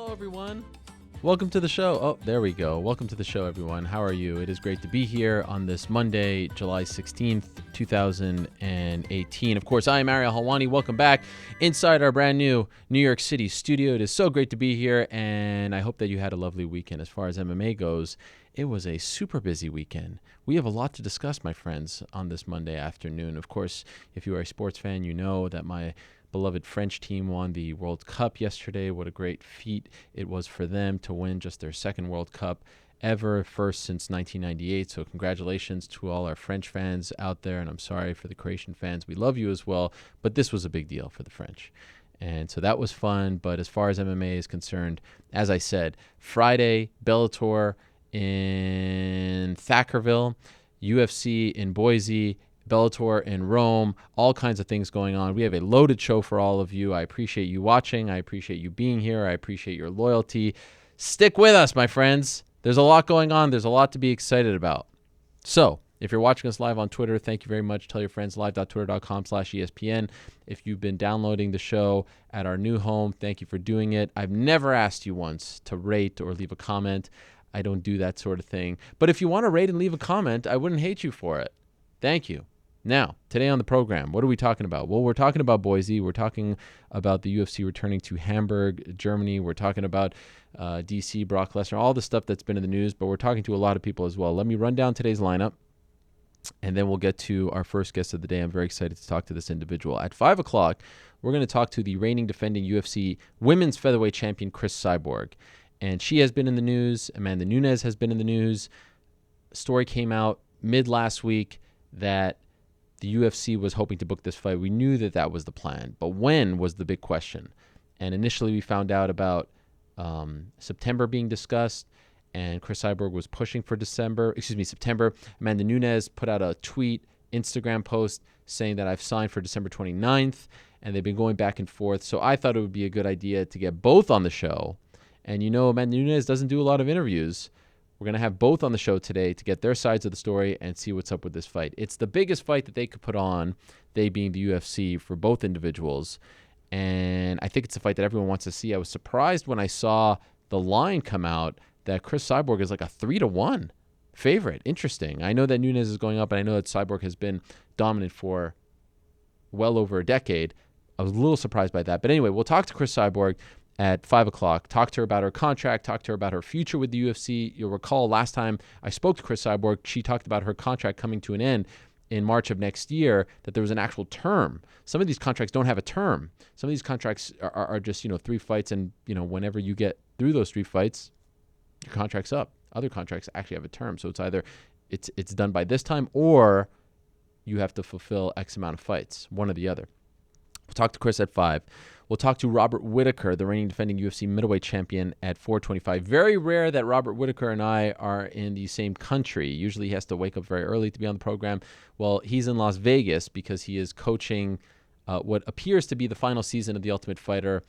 Hello, everyone. Welcome to the show. Oh, there we go. Welcome to the show, everyone. How are you? It is great to be here on this Monday, July 16th, 2018. Of course, I am Ariel Helwani. Welcome back inside our brand new New York City studio. It is so great to be here, and I hope that you had a lovely weekend. As far as MMA goes, it was a super busy weekend. We have a lot to discuss, my friends, on this Monday afternoon. Of course, if you are a sports fan, you know that my beloved French team won the World Cup yesterday. What a great feat it was for them to win just their second World Cup ever, first since 1998. So congratulations to all our French fans out there, and I'm sorry for the Croatian fans. We love you as well, but this was a big deal for the French. And so that was fun, but as far as MMA is concerned, as I said, Friday, Bellator in Thackerville, UFC in Boise, Bellator in Rome, all kinds of things going on. We have a loaded show for all of you. I appreciate you watching. I appreciate you being here. I appreciate your loyalty. Stick with us, my friends. There's a lot going on. There's a lot to be excited about. So if you're watching us live on Twitter, thank you very much. Tell your friends, live.twitter.com/ESPN. If you've been downloading the show at our new home, thank you for doing it. I've never asked you once to rate or leave a comment. I don't do that sort of thing. But if you want to rate and leave a comment, I wouldn't hate you for it. Thank you. Now, today on the program, what are we talking about? Well, we're talking about Boise. We're talking about the UFC returning to Hamburg, Germany. We're talking about DC, Brock Lesnar, all the stuff that's been in the news, but we're talking to a lot of people as well. Let me run down today's lineup, and then we'll get to our first guest of the day. I'm very excited to talk to this individual. At 5 o'clock, we're going to talk to the reigning defending UFC women's featherweight champion, Cris Cyborg. And she has been in the news. Amanda Nunez has been in the news. A story came out mid last week that the UFC was hoping to book this fight. We knew that that was the plan, but when was the big question. And initially we found out about September being discussed, and Cris Cyborg was pushing for September. Amanda Nunez put out a tweet, Instagram post saying that I've signed for December 29th, and they've been going back and forth. So I thought it would be a good idea to get both on the show. And you know, Amanda Nunez doesn't do a lot of interviews. We're going to have both on the show today to get their sides of the story and see what's up with this fight. It's the biggest fight that they could put on, they being the UFC, for both individuals. And I think it's a fight that everyone wants to see. I was surprised when I saw the line come out that Cris Cyborg is like a 3-1 favorite. Interesting. I know that Nunez is going up, and I know that Cyborg has been dominant for well over a decade. I was a little surprised by that. But anyway, we'll talk to Cris Cyborg at 5 o'clock, talk to her about her contract, talk to her about her future with the UFC. You'll recall last time I spoke to Cris Cyborg, she talked about her contract coming to an end in March of next year, that there was an actual term. Some of these contracts don't have a term. Some of these contracts are just, 3 fights, and, whenever you get through those 3 fights, your contract's up. Other contracts actually have a term. So it's either it's done by this time, or you have to fulfill X amount of fights, one or the other. We'll talk to Cris at 5. We'll talk to Robert Whitaker, the reigning defending UFC middleweight champion, at 4:25. Very rare that Robert Whitaker and I are in the same country. Usually he has to wake up very early to be on the program. Well, he's in Las Vegas because he is coaching what appears to be the final season of The Ultimate Fighter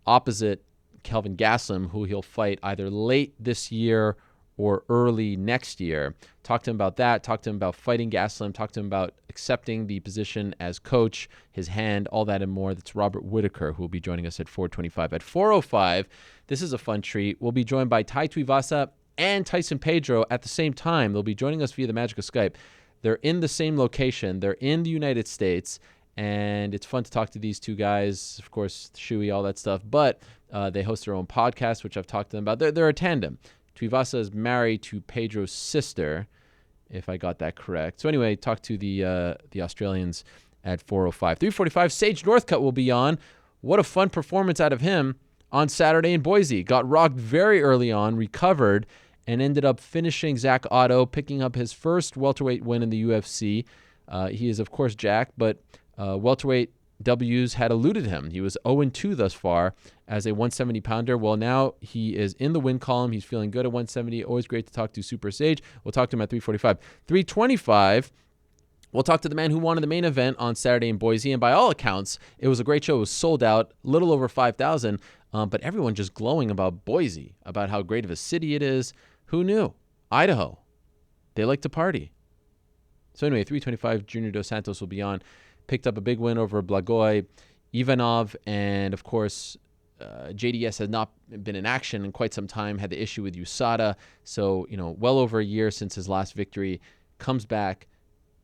opposite Kelvin Gastelum, who he'll fight either late this year or early next year. Talk to him about that. Talk to him about fighting Gastelum. Talk to him about accepting the position as coach, his hand, all that and more. That's Robert Whitaker, who will be joining us at 4:25. At 4:05, this is a fun treat. We'll be joined by Tai Tuivasa and Tyson Pedro at the same time. They'll be joining us via the magic of Skype. They're in the same location. They're in the United States, and it's fun to talk to these two guys. Of course, Shui, all that stuff. But they host their own podcast, which I've talked to them about. They're a tandem. Tuivasa is married to Pedro's sister, if I got that correct. So anyway, talk to the Australians at 4:05. 3:45, Sage Northcutt will be on. What a fun performance out of him on Saturday in Boise. Got rocked very early on, recovered, and ended up finishing Zach Otto, picking up his first welterweight win in the UFC. He is, of course, Jack, but welterweight W's had eluded him. He was 0-2 thus far as a 170-pounder. Well, now he is in the win column. He's feeling good at 170. Always great to talk to Super Sage. We'll talk to him at 3:45. 3:25, we'll talk to the man who won in the main event on Saturday in Boise. And by all accounts, it was a great show. It was sold out, a little over 5,000. But everyone just glowing about Boise, about how great of a city it is. Who knew? Idaho. They like to party. So anyway, 3:25, Junior Dos Santos will be on. Picked up a big win over Blagoy, Ivanov, and of course, JDS has not been in action in quite some time, had the issue with USADA. So, well over a year since his last victory, comes back,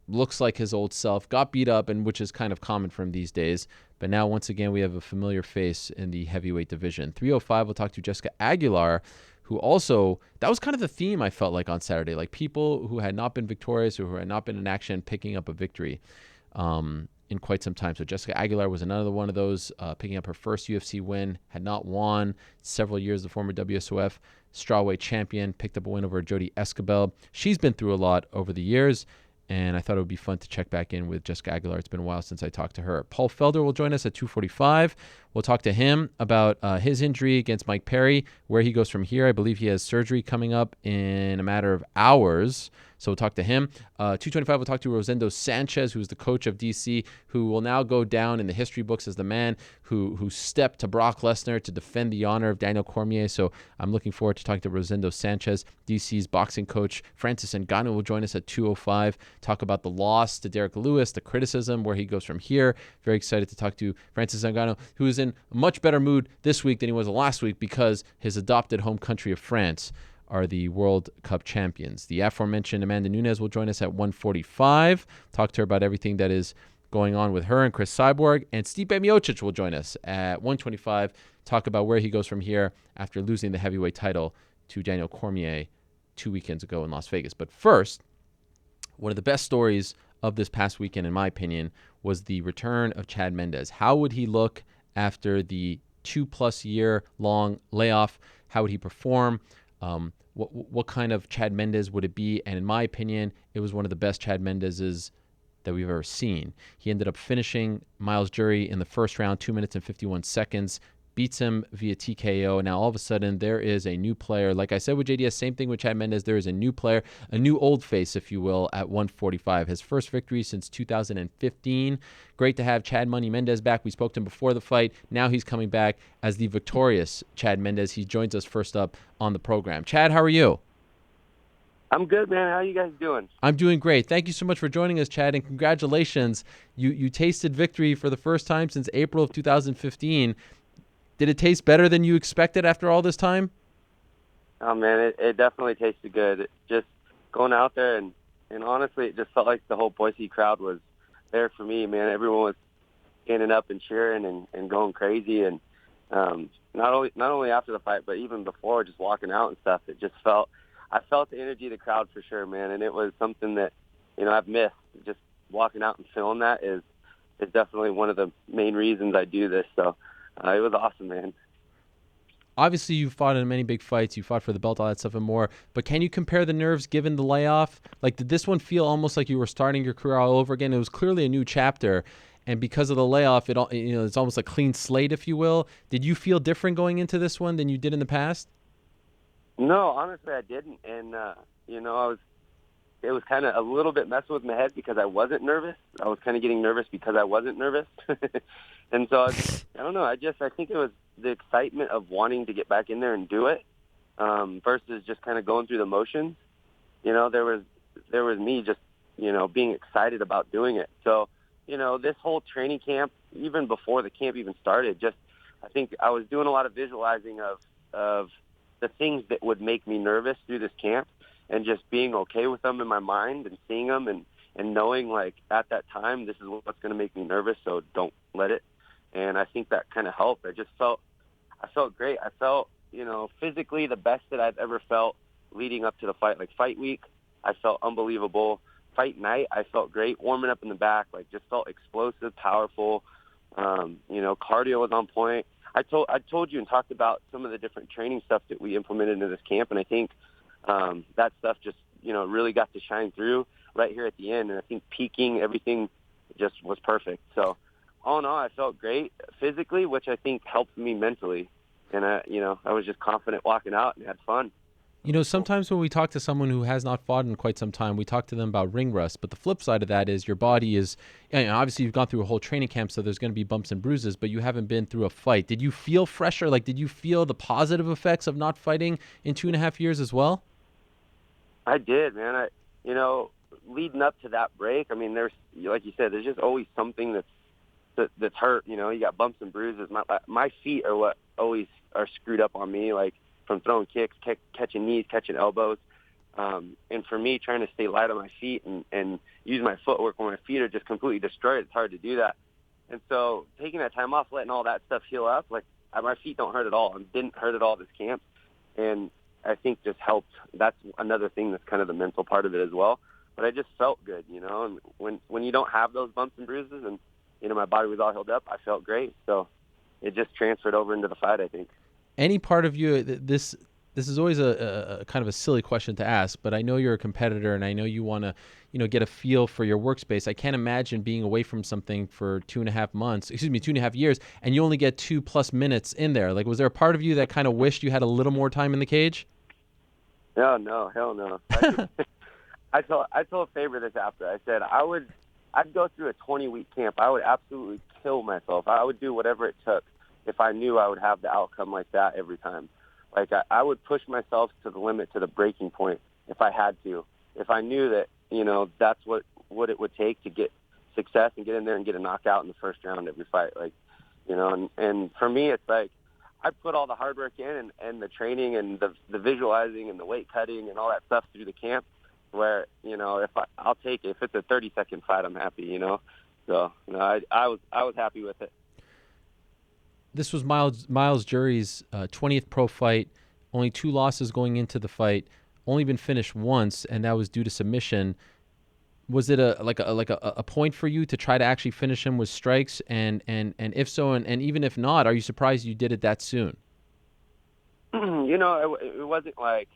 looks like his old self, got beat up, and which is kind of common for him these days. But now, once again, we have a familiar face in the heavyweight division. 305, we'll talk to Jessica Aguilar, who also, that was kind of the theme I felt like on Saturday, like people who had not been victorious or who had not been in action picking up a victory in quite some time. So Jessica Aguilar was another one of those, picking up her first UFC win, had not won several years, the former WSOF strawweight champion, picked up a win over Jody Escobel. She's been through a lot over the years, and I thought it would be fun to check back in with Jessica Aguilar. It's been a while since I talked to her. Paul Felder will join us at 2:45. We'll talk to him about his injury against Mike Perry, where he goes from here. I believe he has surgery coming up in a matter of hours, so we'll talk to him. 2:25, we'll talk to Rosendo Sanchez, who's the coach of DC, who will now go down in the history books as the man who stepped to Brock Lesnar to defend the honor of Daniel Cormier. So I'm looking forward to talking to Rosendo Sanchez. DC's boxing coach Francis Ngannou will join us at 2:05, talk about the loss to Derek Lewis, the criticism, where he goes from here. Very excited to talk to Francis Ngannou, who is in a much better mood this week than he was last week because his adopted home country of France are the World Cup champions. The aforementioned Amanda Nunez will join us at 1:45, talk to her about everything that is going on with her and Cris Cyborg. And Stipe Miocic will join us at 1:25, talk about where he goes from here after losing the heavyweight title to Daniel Cormier 2 weekends ago in Las Vegas. But first, one of the best stories of this past weekend, in my opinion, was the return of Chad Mendes. How would he look after the 2+ year long layoff? How would he perform? What kind of Chad Mendes would it be? And in my opinion, it was one of the best Chad Mendeses that we've ever seen. He ended up finishing Myles Jury in the first round, 2 minutes and 51 seconds, beats him via TKO. Now, all of a sudden, there is a new player. Like I said with JDS, same thing with Chad Mendes. There is a new player, a new old face, if you will, at 145. His first victory since 2015. Great to have Chad Money Mendes back. We spoke to him before the fight. Now he's coming back as the victorious Chad Mendes. He joins us first up on the program. Chad, how are you? I'm good, man. How you guys doing? I'm doing great. Thank you so much for joining us, Chad, and congratulations. You tasted victory for the first time since April of 2015. Did it taste better than you expected after all this time? Oh, man, it definitely tasted good. Just going out there, and honestly, it just felt like the whole Boise crowd was there for me, man. Everyone was standing up and cheering and going crazy. And not only after the fight, but even before, just walking out and stuff, I felt the energy of the crowd for sure, man. And it was something that, I've missed. Just walking out and feeling that is definitely one of the main reasons I do this. So it was awesome, man. Obviously, you fought in many big fights. You fought for the belt, all that stuff and more. But can you compare the nerves given the layoff? Like, did this one feel almost like you were starting your career all over again? It was clearly a new chapter. And because of the layoff, it's almost a clean slate, if you will. Did you feel different going into this one than you did in the past? No, honestly, I didn't. And, it was kind of a little bit messing with my head because I wasn't nervous. I was kind of getting nervous because I wasn't nervous. And so, I don't know. I think it was the excitement of wanting to get back in there and do it versus just kind of going through the motions. There was me just, being excited about doing it. So, this whole training camp, even before the camp even started, I think I was doing a lot of visualizing of the things that would make me nervous through this camp and just being okay with them in my mind and seeing them and knowing, like, at that time, this is what's going to make me nervous, so don't let it. And I think that kind of helped. I felt great. I felt, physically the best that I've ever felt leading up to the fight. Like, fight week, I felt unbelievable. Fight night, I felt great. Warming up in the back, just felt explosive, powerful. Cardio was on point. I told you and talked about some of the different training stuff that we implemented into this camp, and I think that stuff just, really got to shine through right here at the end. And I think peaking, everything just was perfect. So all in all, I felt great physically, which I think helped me mentally. And I was just confident walking out and had fun. Sometimes when we talk to someone who has not fought in quite some time, we talk to them about ring rust. But the flip side of that is your body is, obviously you've gone through a whole training camp, so there's going to be bumps and bruises, but you haven't been through a fight. Did you feel fresher? Like, did you feel the positive effects of not fighting in 2.5 years as well? I did, man. Leading up to that break, I mean, there's, like you said, there's just always something that's that's hurt. You got bumps and bruises. My feet are what always are screwed up on me, like from throwing kicks, catching knees, catching elbows. And for me, trying to stay light on my feet and use my footwork when my feet are just completely destroyed, it's hard to do that. And so taking that time off, letting all that stuff heal up, like my feet don't hurt at all and didn't hurt at all this camp. And I think just helped. That's another thing that's kind of the mental part of it as well. But I just felt good, and when you don't have those bumps and bruises and, my body was all healed up, I felt great. So it just transferred over into the fight, I think. Any part of you, this is always a kind of a silly question to ask, but I know you're a competitor and I know you want to, get a feel for your workspace. I can't imagine being away from something for 2.5 years, and you only get 2+ minutes in there. Like, was there a part of you that kind of wished you had a little more time in the cage? No, hell no. I told Faber this after. I said I'd go through a 20-week camp. I would absolutely kill myself. I would do whatever it took if I knew I would have the outcome like that every time. Like I would push myself to the limit, to the breaking point if I had to. If I knew that, that's what it would take to get success and get in there and get a knockout in the first round every fight. Like, and for me, it's like I put all the hard work in and the training and the visualizing and the weight cutting and all that stuff through the camp, where, I'll take it. If it's a 30-second fight, I'm happy, So, I was happy with it. This was Myles Jury's 20th pro fight, only 2 losses going into the fight, only been finished once, and that was due to submission. Was it a point for you to try to actually finish him with strikes? And if so, and even if not, are you surprised you did it that soon? It wasn't like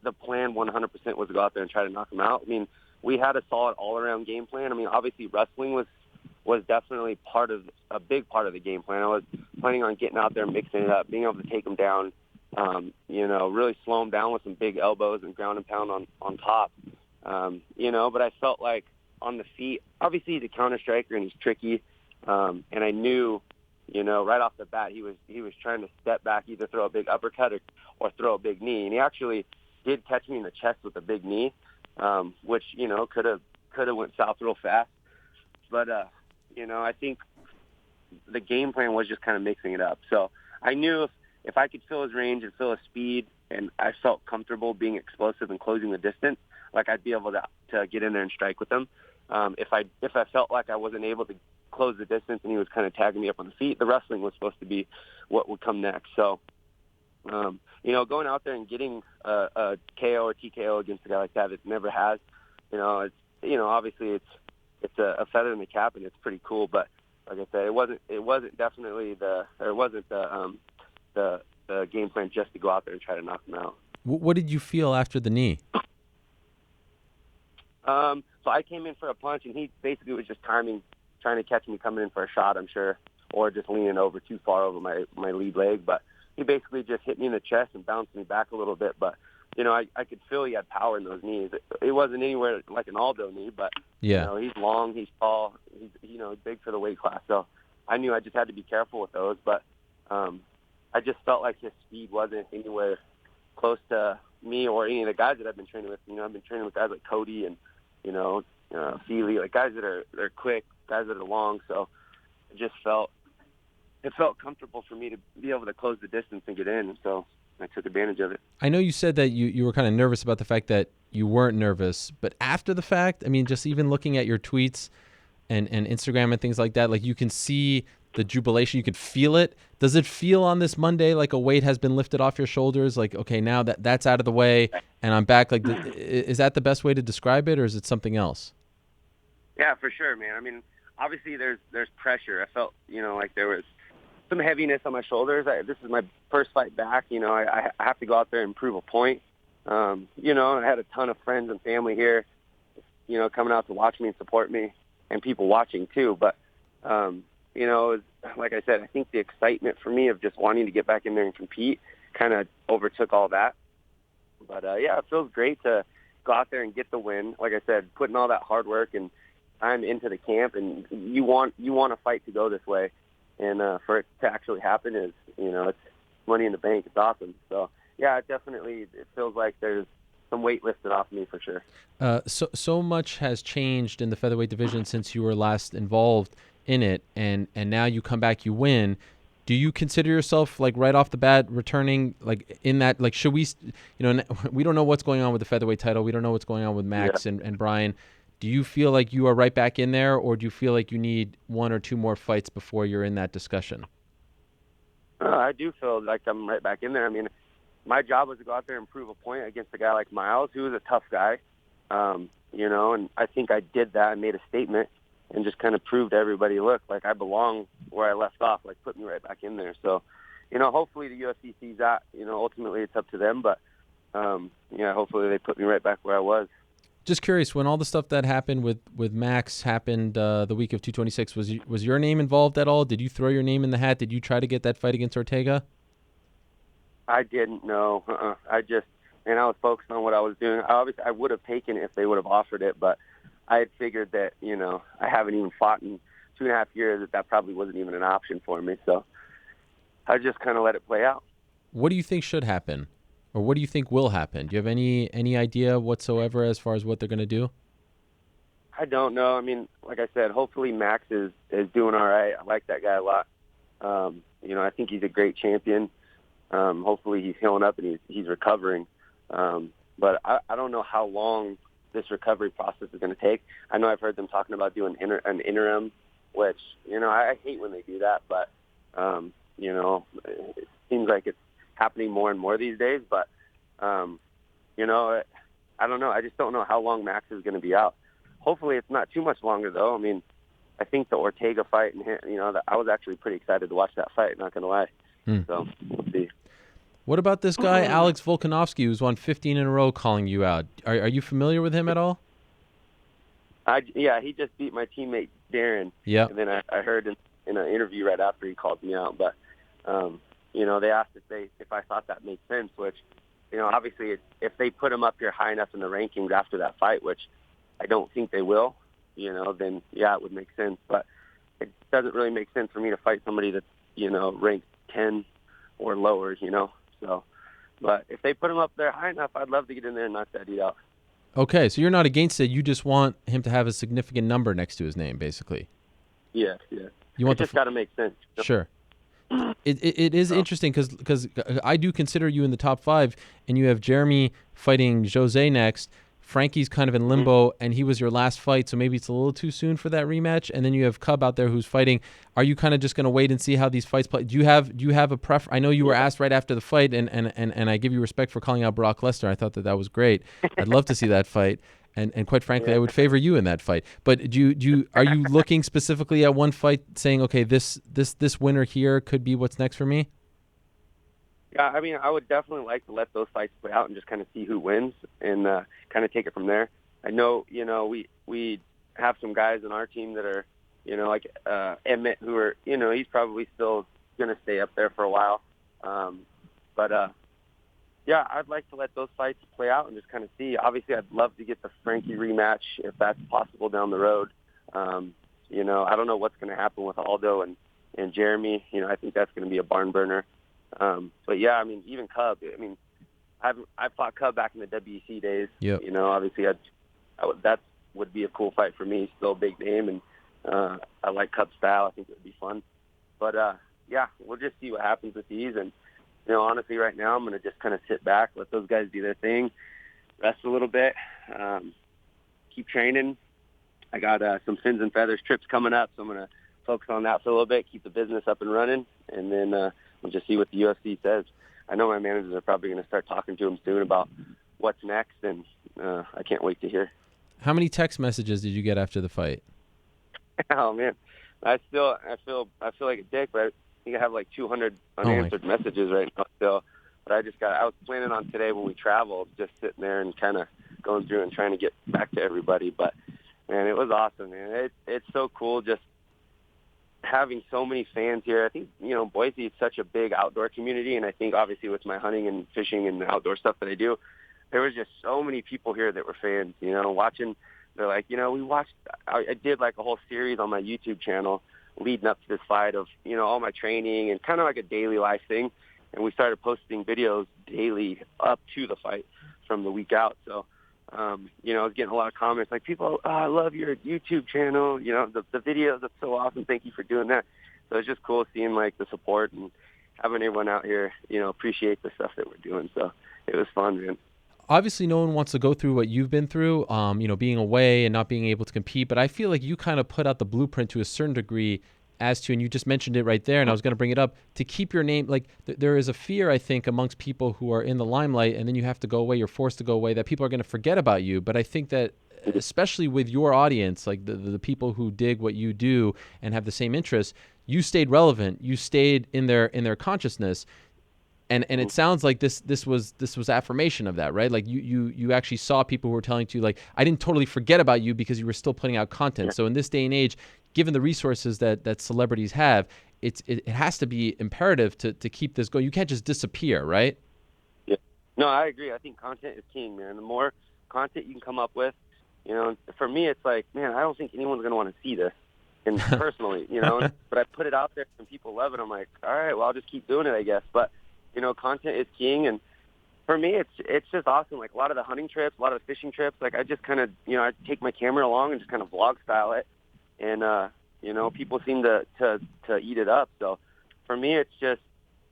the plan 100% was to go out there and try to knock him out. I mean, we had a solid all-around game plan. I mean, obviously wrestling was definitely a big part of the game plan. I was planning on getting out there, mixing it up, being able to take him down, really slow him down with some big elbows and ground and pound on top. But I felt like on the feet, obviously he's a counter striker and he's tricky. And I knew, right off the bat, he was trying to step back, either throw a big uppercut or throw a big knee. And he actually did catch me in the chest with a big knee, which, could have went south real fast. But, I think the game plan was just kind of mixing it up. So I knew if I could feel his range and feel his speed, and I felt comfortable being explosive and closing the distance, like I'd be able to get in there and strike with him. If I felt like I wasn't able to close the distance and he was kind of tagging me up on the feet, the wrestling was supposed to be what would come next. So, going out there and getting a KO or TKO against a guy like that, it never has. Obviously it's a feather in the cap and it's pretty cool. But like I said, it wasn't definitely the game plan just to go out there and try to knock him out. What did you feel after the knee? So I came in for a punch, and he basically was just timing, trying to catch me coming in for a shot, I'm sure, or just leaning over too far over my lead leg. But he basically just hit me in the chest and bounced me back a little bit. But, I could feel he had power in those knees. It wasn't anywhere like an Aldo knee, but, yeah. He's long, he's tall, he's big for the weight class. So I knew I just had to be careful with those. But I just felt like his speed wasn't anywhere close to me or any of the guys that I've been training with. I've been training with guys like Cody and, Feely, like guys they're quick, guys that are long. So it felt comfortable for me to be able to close the distance and get in. And so I took advantage of it. I know you said that you were kind of nervous about the fact that you weren't nervous, but after the fact, I mean, just even looking at your tweets and Instagram and things like that, like you can see the jubilation, you could feel it. Does it feel on this Monday like a weight has been lifted off your shoulders? Like, okay, now that's out of the way and I'm back. Like, is that the best way to describe it, or is it something else? Yeah, for sure, man. I mean, obviously there's pressure. I felt, like there was some heaviness on my shoulders. This is my first fight back. I have to go out there and prove a point. I had a ton of friends and family here, coming out to watch me and support me, and people watching too. But, like I said, I think the excitement for me of just wanting to get back in there and compete kind of overtook all that. But, it feels great to go out there and get the win. Like I said, putting all that hard work and time into the camp, and you want a fight to go this way. And for it to actually happen is, it's money in the bank. It's awesome. So, yeah, it feels like there's some weight lifted off me for sure. So much has changed in the featherweight division since you were last involved. in it, and now you come back, you win. Do you consider yourself, like, right off the bat returning, like, in that, like, should we, we don't know what's going on with the featherweight title. We don't know what's going on with Yeah. Max and Brian. Do you feel like you are right back in there, or do you feel like you need one or two more fights before you're in that discussion? I do feel like I'm right back in there. I mean, my job was to go out there and prove a point against a guy like Myles, who was a tough guy, and I think I did that. I made a statement and just kind of proved to everybody, look, like I belong where I left off, like put me right back in there. So, hopefully the UFC sees that. Ultimately it's up to them, but hopefully they put me right back where I was. Just curious, when all the stuff that happened with Max happened the week of 226, was your name involved at all? Did you throw your name in the hat? Did you try to get that fight against Ortega? I didn't know. I was focused on what I was doing. I would have taken it if they would have offered it, but I had figured that, I haven't even fought in 2.5 years, that probably wasn't even an option for me. So I just kind of let it play out. What do you think should happen? Or what do you think will happen? Do you have any idea whatsoever as far as what they're going to do? I don't know. I mean, like I said, hopefully Max is doing all right. I like that guy a lot. I think he's a great champion. Hopefully he's healing up and he's recovering. But I don't know how long this recovery process is going to take. I know I've heard them talking about doing an interim, which, I hate when they do that. But, it seems like it's happening more and more these days. But, I don't know. I just don't know how long Max is going to be out. Hopefully it's not too much longer, though. I mean, I think the Ortega fight, and I was actually pretty excited to watch that fight, not going to lie. So we'll see. What about this guy, Alex Volkanovski, who's won 15 in a row, calling you out? Are you familiar with him at all? Yeah, he just beat my teammate Darren. Yeah. And then I heard in an interview right after he called me out. But, they asked if I thought that made sense, which, obviously if they put him up here high enough in the rankings after that fight, which I don't think they will, then, yeah, it would make sense. But it doesn't really make sense for me to fight somebody that's, ranked 10 or lower, So, but if they put him up there high enough, I'd love to get in there and knock that dude out. Okay, so you're not against it. You just want him to have a significant number next to his name, basically. Yeah. You want just got to make sense. Sure. It is interesting because I do consider you in the top 5, and you have Jeremy fighting Jose next. Frankie's kind of in limbo, and he was your last fight, so maybe it's a little too soon for that rematch. And then you have Cub out there who's fighting. Are you kind of just going to wait and see how these fights play? Do you have a preference? I know you were asked right after the fight, and I give you respect for calling out Brock Lesnar. I thought that was great. I'd love to see that fight. And quite frankly, I would favor you in that fight. But are you looking specifically at one fight, saying, okay, this winner here could be what's next for me? Yeah, I mean, I would definitely like to let those fights play out and just kind of see who wins and kind of take it from there. I know, we have some guys in our team that are, like Emmett, who are, he's probably still going to stay up there for a while. Yeah, I'd like to let those fights play out and just kind of see. Obviously, I'd love to get the Frankie rematch if that's possible down the road. I don't know what's going to happen with Aldo and Jeremy. I think that's going to be a barn burner. But yeah, I mean, even Cub. I mean, I fought Cub back in the WEC days. Yep. Obviously, that would be a cool fight for me. He's still a big name, and I like Cub's style. I think it would be fun. But yeah, we'll just see what happens with these. And honestly, right now, I'm going to just kind of sit back, let those guys do their thing, rest a little bit, keep training. I got some Fins and Feathers trips coming up, so I'm going to focus on that for a little bit, keep the business up and running, and then we'll just see what the UFC says. I know my managers are probably going to start talking to them soon about what's next, and I can't wait to hear. How many text messages did you get after the fight? Oh man, I feel like a dick, but I think I have like 200 unanswered messages right now still. But I was planning on today when we travel, just sitting there and kind of going through and trying to get back to everybody. But man, it was awesome, man. It's so cool just having so many fans here. I think, Boise is such a big outdoor community, and I think obviously with my hunting and fishing and the outdoor stuff that I do, there was just so many people here that were fans, watching. They're like, we watched, I did like a whole series on my YouTube channel leading up to this fight of, all my training and kind of like a daily life thing. And we started posting videos daily up to the fight from the week out. So, You know, I was getting a lot of comments like, people, oh, I love your YouTube channel. You know, the videos, that's so awesome. Thank you for doing that. So it's just cool seeing, like, the support and having everyone out here, you know, appreciate the stuff that we're doing. So it was fun, man. Obviously, no one wants to go through what you've been through, you know, being away and not being able to compete. But I feel like you kind of put out the blueprint to a certain degree as to, and you just mentioned it right there, and I was going to bring it up, to keep your name. Like, there is a fear, I think, amongst people who are in the limelight, and then you have to go away, you're forced to go away, that people are going to forget about you. But I think that, especially with your audience, like the people who dig what you do and have the same interests, you stayed relevant. You stayed in their consciousness. And it sounds like this was affirmation of that, right? Like you actually saw people who were telling you, like, I didn't totally forget about you because you were still putting out content. Yeah. So in this day and age, given the resources that celebrities have, it has to be imperative to keep this going. You can't just disappear, right? Yeah. No, I agree. I think content is king, man. The more content you can come up with, you know, for me, it's like, man, I don't think anyone's going to want to see this. And personally, you know, but I put it out there and people love it. I'm like, all right, well, I'll just keep doing it, I guess. But you know, content is king, and for me, it's just awesome. Like a lot of the hunting trips, a lot of the fishing trips, like I just kind of, you know, I take my camera along and just kind of vlog style it, and you know, people seem to eat it up. So for me, it's just,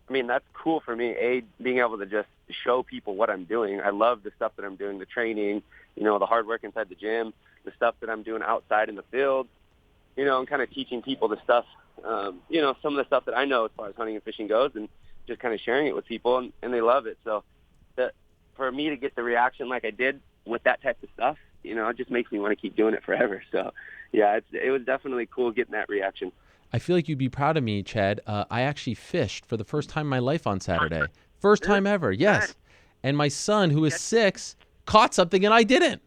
I mean, that's cool for me. Being able to just show people what I'm doing. I love the stuff that I'm doing, the training, you know, the hard work inside the gym, the stuff that I'm doing outside in the field. You know, I'm kind of teaching people the stuff, you know, some of the stuff that I know as far as hunting and fishing goes, and just kind of sharing it with people, and they love it. So that for me to get the reaction like I did with that type of stuff, you know, it just makes me want to keep doing it forever. So yeah, it was definitely cool getting that reaction. I feel like you'd be proud of me, Chad. I actually fished for the first time in my life on Saturday. First time ever, yes. And my son, who is 6, caught something and I didn't.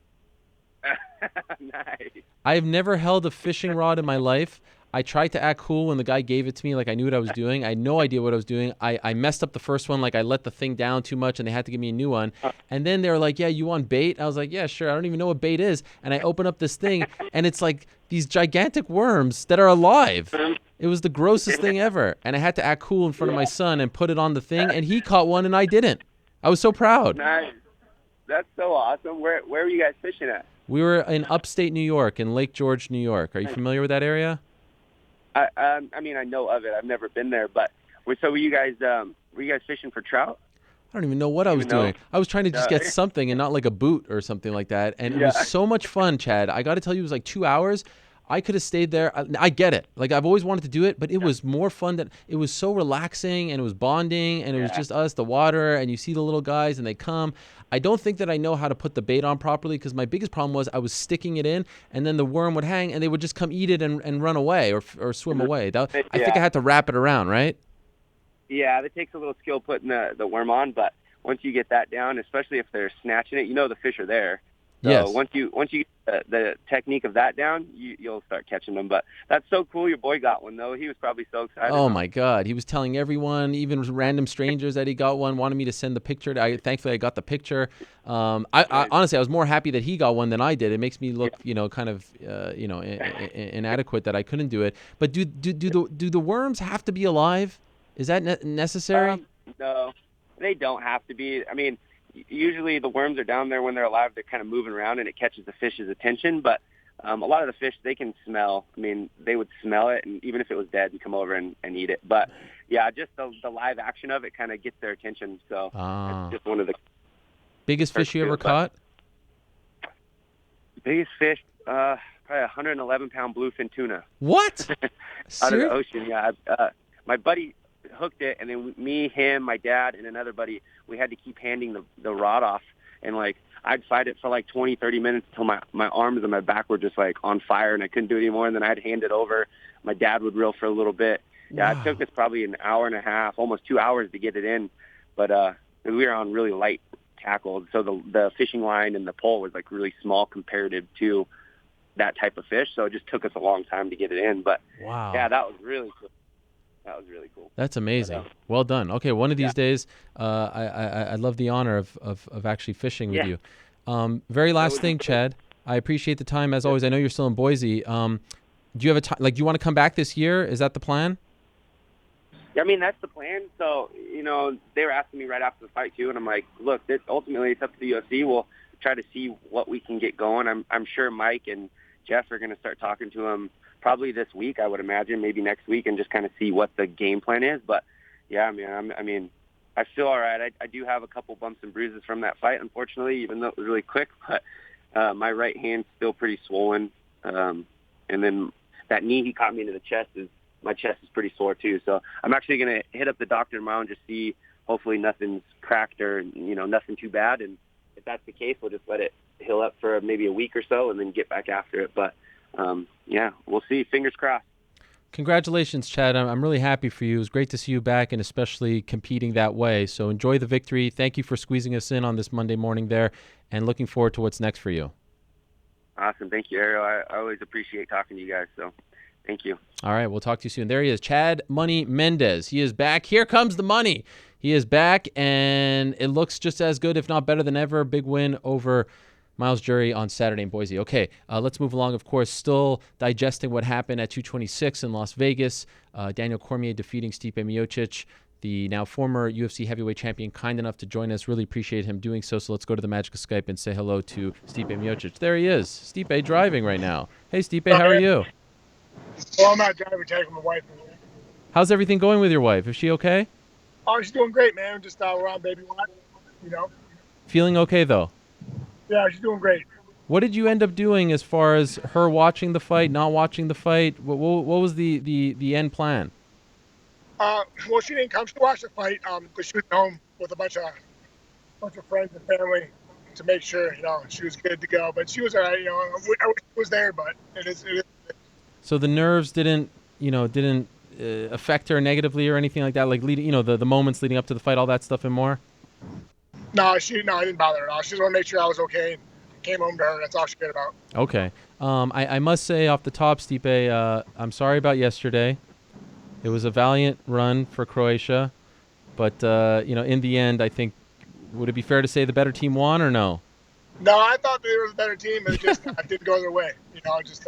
Nice. I've never held a fishing rod in my life. I tried to act cool when the guy gave it to me, like I knew what I was doing. I had no idea what I was doing. I messed up the first one, like I let the thing down too much and they had to give me a new one. And then they were like, yeah, you want bait? I was like, yeah, sure. I don't even know what bait is. And I open up this thing and it's like these gigantic worms that are alive. It was the grossest thing ever. And I had to act cool in front of my son and put it on the thing, and he caught one and I didn't. I was so proud. Nice. That's so awesome. Where were you guys fishing at? We were in upstate New York, in Lake George, New York. Are you familiar with that area? I mean, I know of it. I've never been there, but were you guys fishing for trout? I don't even know what I was doing. I was trying to just get something and not like a boot or something like that. And it was so much fun, Chad. I got to tell you, it was like 2 hours. I could have stayed there. I get it. Like, I've always wanted to do it, but it was more fun. That it was so relaxing, and it was bonding, and it was just us, the water, and you see the little guys, and they come. I don't think that I know how to put the bait on properly, because my biggest problem was I was sticking it in, and then the worm would hang, and they would just come eat it and run away or swim away. I think I had to wrap it around, right? Yeah, it takes a little skill putting the worm on, but once you get that down, especially if they're snatching it, you know the fish are there. So yes. Once you get the technique of that down, you'll start catching them. But that's so cool. Your boy got one, though. He was probably so excited. Oh, my God. He was telling everyone, even random strangers, that he got one, wanted me to send the picture. Thankfully, I got the picture. I honestly, I was more happy that he got one than I did. It makes me look, kind of, inadequate that I couldn't do it. But do the worms have to be alive? Is that necessary? No, they don't have to be. I mean, usually the worms are down there when they're alive. They're kind of moving around, and it catches the fish's attention. But a lot of the fish, they can smell. I mean, they would smell it, and even if it was dead, and come over and eat it. But, yeah, just the live action of it kind of gets their attention. So it's just one of the biggest fish you ever caught? Biggest fish, probably 111-pound bluefin tuna. What? Out of the ocean, yeah. My buddy hooked it, and then me, him, my dad, and another buddy, we had to keep handing the rod off, and like I'd fight it for like 20, 30 minutes until my arms and my back were just like on fire, and I couldn't do it anymore, and then I'd hand it over. My dad would reel for a little bit. Yeah, wow. It took us probably an hour and a half, almost 2 hours to get it in, but we were on really light tackle, so the fishing line and the pole was like really small comparative to that type of fish, so it just took us a long time to get it in. But wow, yeah, that was really cool. That was really cool. That's amazing. Well done. Okay, one of these days, I'd love the honor of actually fishing with you. Very last thing, Chad. I appreciate the time as always. I know you're still in Boise. Do you have do you want to come back this year? Is that the plan? Yeah, I mean, that's the plan. So, they were asking me right after the fight too, and I'm like, look, ultimately it's up to the UFC. We'll try to see what we can get going. I'm sure Mike and Jeff are going to start talking to him probably this week, I would imagine, maybe next week, and just kind of see what the game plan is. But yeah, man, I feel all right. I do have a couple bumps and bruises from that fight, unfortunately, even though it was really quick. But my right hand's still pretty swollen, and then that knee he caught me into the chest my chest is pretty sore too. So I'm actually going to hit up the doctor tomorrow and just see. Hopefully nothing's cracked or nothing too bad. And if that's the case, we'll just let it heal up for maybe a week or so and then get back after it. But yeah, we'll see. Fingers crossed. Congratulations, Chad. I'm really happy for you. It was great to see you back and especially competing that way. So enjoy the victory. Thank you for squeezing us in on this Monday morning there, and looking forward to what's next for you. Awesome. Thank you, Ariel. I always appreciate talking to you guys. So thank you. All right. We'll talk to you soon. There he is, Chad Money Mendes. He is back. Here comes the money. He is back, and it looks just as good, if not better than ever. Big win over Myles Jury on Saturday in Boise. Okay, let's move along. Of course, still digesting what happened at 226 in Las Vegas. Daniel Cormier defeating Stipe Miocic, the now former UFC heavyweight champion, kind enough to join us. Really appreciate him doing so. So let's go to the magic of Skype and say hello to Stipe Miocic. There he is. Stipe driving right now. Hey, Stipe, how are you? Well, I'm not driving, taking my wife. How's everything going with your wife? Is she okay? Oh, she's doing great, man. Just we're on baby watch, Feeling okay, though? Yeah, she's doing great. What did you end up doing as far as her watching the fight, not watching the fight? What was the end plan? Well, she didn't come. She watched the fight because she was home with a bunch of friends and family to make sure, she was good to go. But she was all right, I wish she was there, but it is. So the nerves didn't affect her negatively or anything like that, like the moments leading up to the fight, all that stuff and more? No, I didn't bother her at all. She just wanted to make sure I was okay and came home to her. That's all she cared about. Okay. I must say off the top, Stipe, I'm sorry about yesterday. It was a valiant run for Croatia, but in the end, I think, would it be fair to say the better team won or no? No, I thought they were the better team, but it just didn't go their way. Just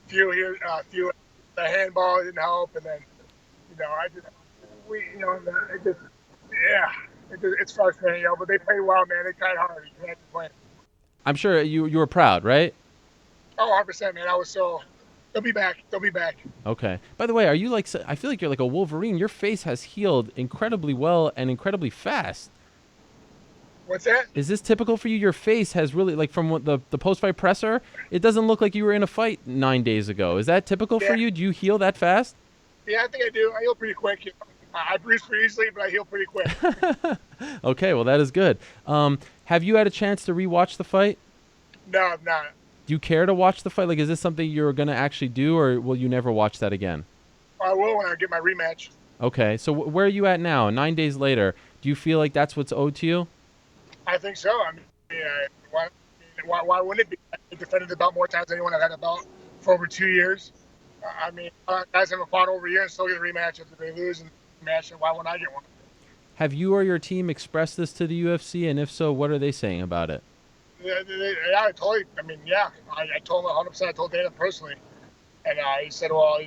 few here, few. The handball didn't help, and then, it's frustrating, but they played well, man. They tried hard. You can't complain. I'm sure you were proud, right? Oh, 100%, man. They'll be back. They'll be back. Okay. By the way, are you I feel like you're like a Wolverine. Your face has healed incredibly well and incredibly fast. What's that? Is this typical for you? Your face has really, from what the post-fight presser, it doesn't look like you were in a fight 9 days ago. Is that typical for you? Do you heal that fast? Yeah, I think I do. I heal pretty quick. I bruise pretty easily, but I heal pretty quick. Okay, well, that is good. Have you had a chance to rewatch the fight? No, I'm not. Do you care to watch the fight? Is this something you're going to actually do, or will you never watch that again? I will when I get my rematch. Okay, so where are you at now? 9 days later, do you feel like that's what's owed to you? I think so. Why wouldn't it be? I defended the belt more times than anyone I've had a belt for over 2 years. Guys haven't fought over a year and still get a rematch if they lose in the match. Why wouldn't I get one? Have you or your team expressed this to the UFC, and if so, what are they saying about it? Yeah, I totally. I told him 100%. I told Dana personally, and he said, I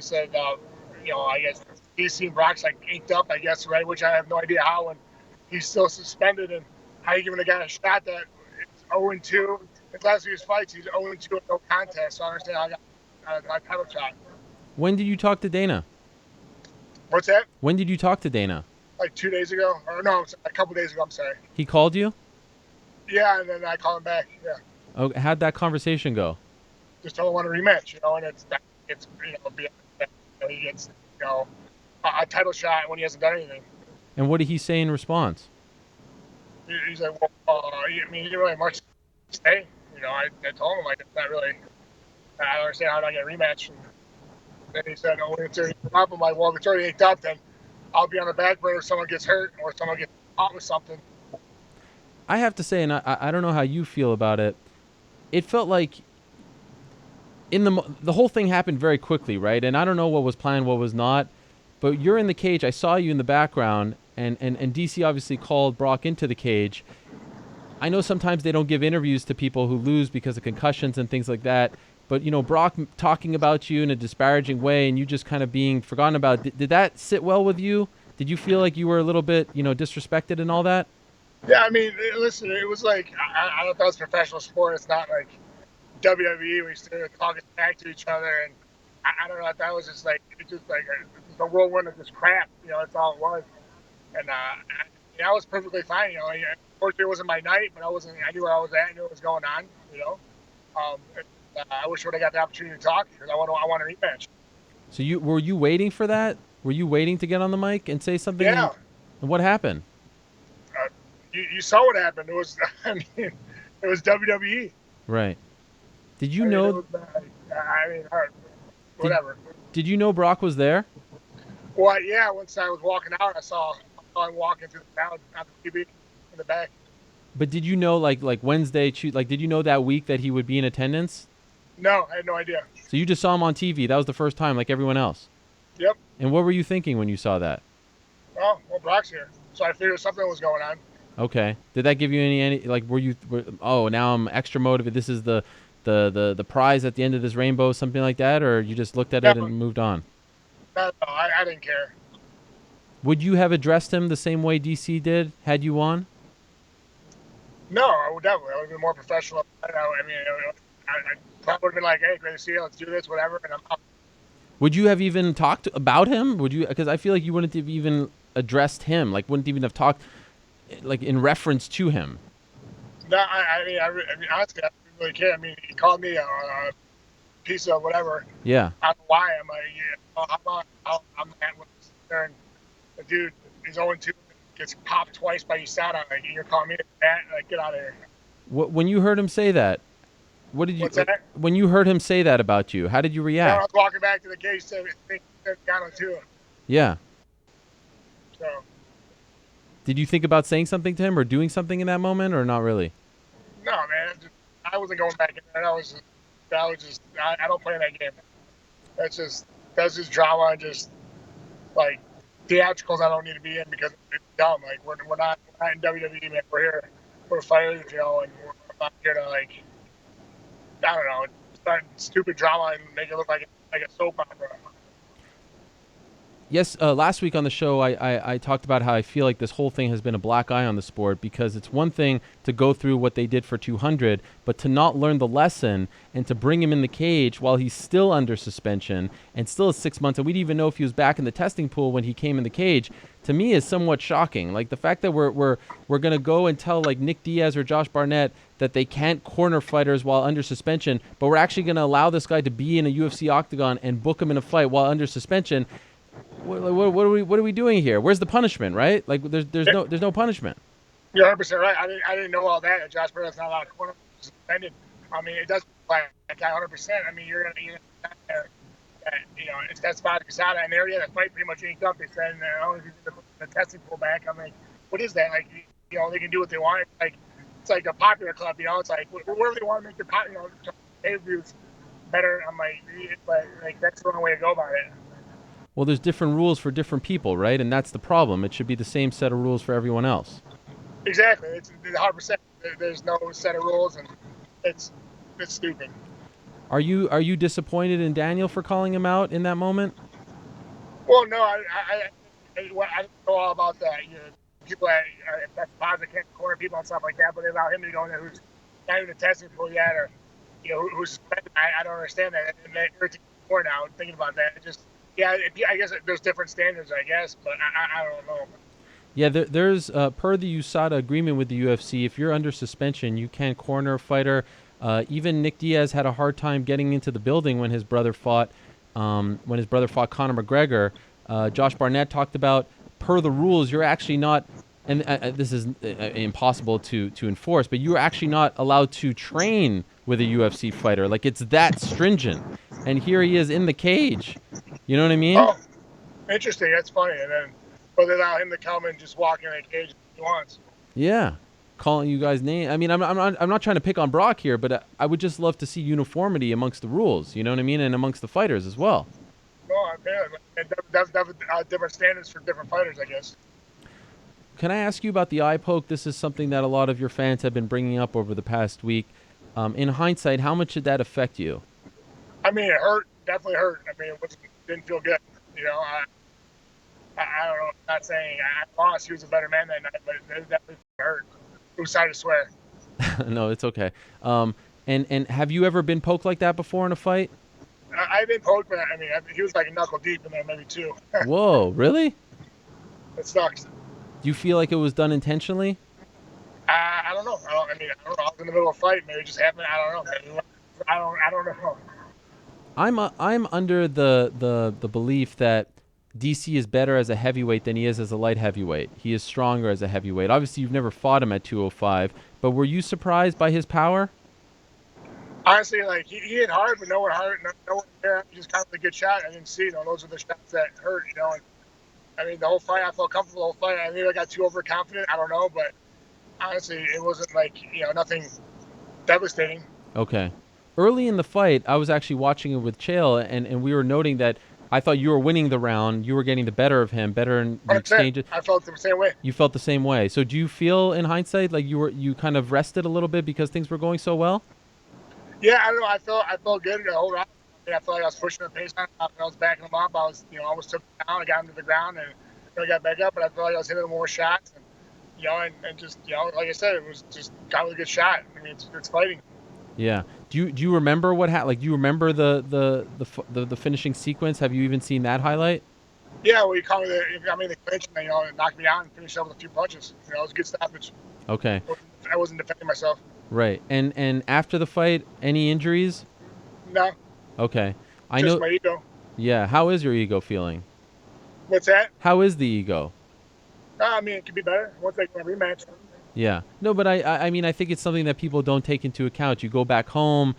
guess DC and Brock's inked up, I guess, right? Which I have no idea how, and he's still suspended, and how you giving a guy a shot that it's 0-2. His last few fights, he's 0-2 with no contest. So I understand I got a title shot. When did you talk to Dana? What's that? When did you talk to Dana? Like 2 days ago, or no, a couple days ago. I'm sorry. He called you? Yeah, and then I called him back. Yeah. Oh, how'd that conversation go? Just told him I want a rematch, and he gets a title shot when he hasn't done anything. And what did he say in response? He's like, he didn't really have much to say. I told him, it's not really, I don't understand how I get a rematch. And then he said, it's already up. I'm like, well, if it's already inked up, then I'll be on the back burner if someone gets hurt or someone gets caught with something. I have to say, and I don't know how you feel about it, it felt like the whole thing happened very quickly, right? And I don't know what was planned, what was not, but you're in the cage. I saw you in the background, and DC obviously called Brock into the cage. I know sometimes they don't give interviews to people who lose because of concussions and things like that, but, Brock talking about you in a disparaging way and you just kind of being forgotten about, did that sit well with you? Did you feel like you were a little bit, disrespected and all that? Yeah, I mean, listen, it was like I don't know if that was professional sport. It's not like WWE where you sit there talking back to each other, and I don't know if that was just like it's just like a whirlwind of just crap. That's all it was. And I was perfectly fine. Unfortunately, it wasn't my night, but I wasn't. I knew where I was at. I knew what was going on. I wish I would have got the opportunity to talk because I want a rematch. So were you waiting for that? Were you waiting to get on the mic and say something? Yeah. And what happened? You saw what happened. It was, I mean, it was WWE. Right. Did you know? Whatever. Did you know Brock was there? Well, yeah. Once I was walking out, I saw him walking through the crowd on the TV in the back. But did you know, like Wednesday, did you know that week that he would be in attendance? No, I had no idea. So you just saw him on TV. That was the first time, like everyone else. Yep. And what were you thinking when you saw that? Well, Brock's here, so I figured something was going on. Okay. Did that give you any like? Now I'm extra motivated. This is the prize at the end of this rainbow, something like that, or you just looked at it and moved on? No, I didn't care. Would you have addressed him the same way DC did had you won? No, I would definitely. I would have been more professional. I probably would have been like, "Hey, great to see you. Let's do this, whatever." And I'm out. Would you have even talked about him? Would you? Because I feel like you wouldn't have even addressed him. Like, wouldn't even have talked, like, in reference to him. No, I mean, honestly, I didn't really care. I mean, he called me a piece of whatever. Yeah. I don't know why. I'm like, I'm mad with this. The dude is 0-2, gets popped twice by USADA. Like, you're calling me that? Like, get out of here. When you heard him say that, what did you? What's that? When you heard him say that about you, how did you react? I was walking back to the cage, said down too. Yeah. So. Did you think about saying something to him or doing something in that moment, or not really? No, man. I wasn't going back in there. I don't play that game. That's just drama and just like theatricals I don't need to be in because it's dumb. Like we're not in WWE, man. We're here, we're fighters, and we're not here to like, I don't know, start stupid drama and make it look like a soap opera. Yes, last week on the show, I talked about how I feel like this whole thing has been a black eye on the sport because it's one thing to go through what they did for 200, but to not learn the lesson and to bring him in the cage while he's still under suspension and still is 6 months, and we didn't even know if he was back in the testing pool when he came in the cage, to me is somewhat shocking. Like the fact that we're going to go and tell like Nick Diaz or Josh Barnett that they can't corner fighters while under suspension, but we're actually going to allow this guy to be in a UFC Octagon and book him in a fight while under suspension. What are we doing here? Where's the punishment, right? Like there's no punishment. You're 100% right. I didn't know all that. Josh Barnett's not allowed to corner suspended. I mean, it does apply like 100%. I mean, you're gonna it's that spot Casada an area that fight pretty much inked up. They said, if you did the testing pull back. I'm like, what is that? Like, they can do what they want. It's like a popular club. It's like whatever they want to make their pay-per-views better. I'm like, but like that's the only way to go about it. Well, there's different rules for different people, right? And that's the problem. It should be the same set of rules for everyone else. Exactly. It's 100%. There's no set of rules, and it's stupid. Are you disappointed in Daniel for calling him out in that moment? Well, no. I didn't know all about that. People that's positive can't corner people and stuff like that, but they allow him to go in there who's not even testing for yet, or who's. I don't understand that. And that irritates me more now thinking about that. It just. Yeah, I guess there's different standards, I guess, but I don't know. Yeah, there's per the USADA agreement with the UFC, if you're under suspension, you can't corner a fighter. Even Nick Diaz had a hard time getting into the building when his brother fought Conor McGregor. Josh Barnett talked about per the rules, you're actually not, and this is impossible to enforce, but you're actually not allowed to train with a UFC fighter. Like it's that stringent. And here he is in the cage. You know what I mean? Oh, interesting. That's funny. And then, but they allow him to come and just walk in the cage if he wants. Yeah, calling you guys names. I mean, I'm not trying to pick on Brock here, but I would just love to see uniformity amongst the rules. You know what I mean, and amongst the fighters as well. Oh, yeah. That's different standards for different fighters, I guess. Can I ask you about the eye poke? This is something that a lot of your fans have been bringing up over the past week. In hindsight, how much did that affect you? I mean, it hurt. Definitely hurt. I mean, it didn't feel good. I don't know. I'm not saying I lost. He was a better man that night, but it definitely hurt. I'm excited to swear. No, it's okay. And have you ever been poked like that before in a fight? I've been poked, but I mean, he was like a knuckle deep in there, maybe 2. Whoa, really? It sucks. Do you feel like it was done intentionally? I don't know. I mean, I don't know. I was in the middle of a fight. Maybe it just happened. I don't know. Maybe, I don't know. I'm under the belief that DC is better as a heavyweight than he is as a light heavyweight. He is stronger as a heavyweight. Obviously, you've never fought him at 205, but were you surprised by his power? Honestly, like he hit hard, but no one hurt. No one there. He just got a good shot. I didn't see. Those are the shots that hurt. And, I mean, the whole fight, I felt comfortable. The whole fight, I maybe I got too overconfident. I don't know, but honestly, it wasn't like nothing devastating. Okay. Early in the fight, I was actually watching it with Chael, and we were noting that I thought you were winning the round. You were getting the better of him, better in the exchanges. I felt the same way. You felt the same way. So do you feel, in hindsight, like you kind of rested a little bit because things were going so well? Yeah, I don't know. I felt good the whole round. I felt like I was pushing the pace on him. I was backing him up. I was, almost took him down. I got him to the ground and I got back up. But I felt like I was hitting more shots. And just, like I said, it was just got a really good shot. I mean, it's fighting. Yeah. Do you remember what happened? Like, do you remember the finishing sequence? Have you even seen that highlight? Yeah, well, he caught me in the clinch and knocked me out and finished up with a few punches. It was a good stoppage. Okay. I wasn't defending myself. Right. And after the fight, any injuries? No. Okay. I just know. My ego. Yeah. How is your ego feeling? What's that? How is the ego? I mean, it could be better once they get a rematch. Yeah. No, but I mean, I think it's something that people don't take into account. You go back home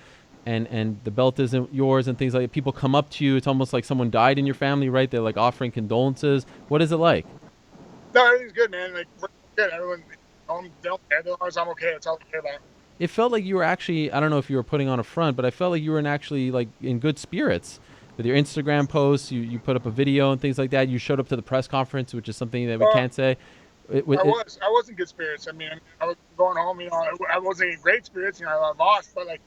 and the belt isn't yours and things like that. People come up to you. It's almost like someone died in your family, right? They're like offering condolences. What is it like? No, everything's good, man. Like, we're good. Everyone, they don't care. As long as I'm okay, that's all they care about. It felt like you were actually, I don't know if you were putting on a front, but I felt like you were in good spirits. With your Instagram posts, you put up a video and things like that. You showed up to the press conference, which is something that we can't say. I was in good spirits. I mean, I was going home. I wasn't in great spirits. I lost, but in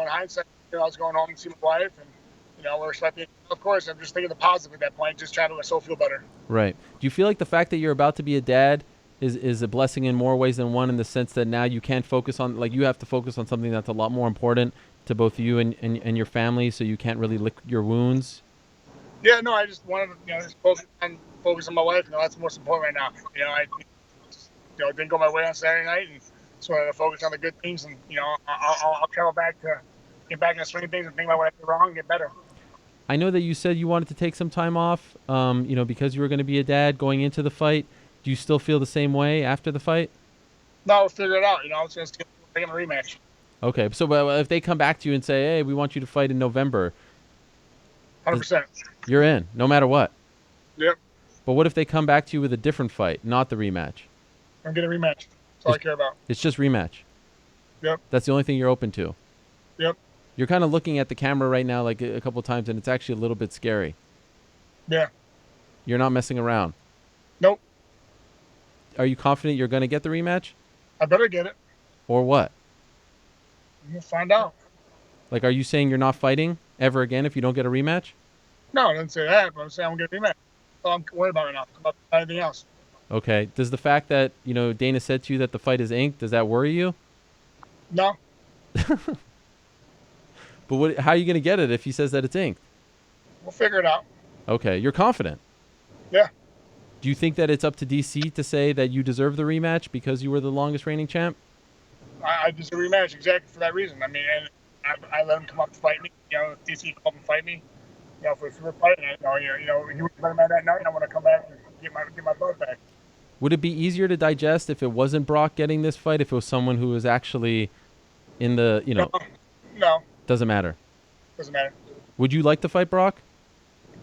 hindsight, I was going home to see my wife, and we're expecting. Of course, I'm just thinking the positive at that point, just trying to make myself feel better. Right. Do you feel like the fact that you're about to be a dad is a blessing in more ways than one, in the sense that now you can't focus on, like, you have to focus on something that's a lot more important to both you and your family, so you can't really lick your wounds? Yeah, no, I just wanted to, just focus on my wife. That's the most important right now. I didn't go my way on Saturday night, and just wanted to focus on the good things. And I'll travel back to get back in the swing of things and think about what I did wrong and get better. I know that you said you wanted to take some time off, because you were going to be a dad going into the fight. Do you still feel the same way after the fight? No, we'll figure it out. It's going to take a rematch. Okay, so if they come back to you and say, "Hey, we want you to fight in November," 100%. You're in, no matter what. Yep. But what if they come back to you with a different fight, not the rematch? I'm getting a rematch. That's all I care about. It's just rematch. Yep. That's the only thing you're open to. Yep. You're kind of looking at the camera right now like a couple of times, and it's actually a little bit scary. Yeah. You're not messing around. Nope. Are you confident you're going to get the rematch? I better get it. Or what? We'll find out. Like, are you saying you're not fighting ever again if you don't get a rematch? No, I didn't say that, but I'm saying I'm going to get a rematch. That's all I'm worried about right now. About anything else. Okay. Does the fact that, Dana said to you that the fight is inked, does that worry you? No. But how are you going to get it if he says that it's inked? We'll figure it out. Okay. You're confident? Yeah. Do you think that it's up to DC to say that you deserve the rematch because you were the longest reigning champ? I deserve a rematch exactly for that reason. I mean, and I let him come up and fight me. If DC come up and fight me, if we're fighting, he was better man that night. I want to come back and get my belt back. Would it be easier to digest if it wasn't Brock getting this fight? If it was someone who was actually in the, No. Doesn't matter. Doesn't matter. Would you like to fight Brock?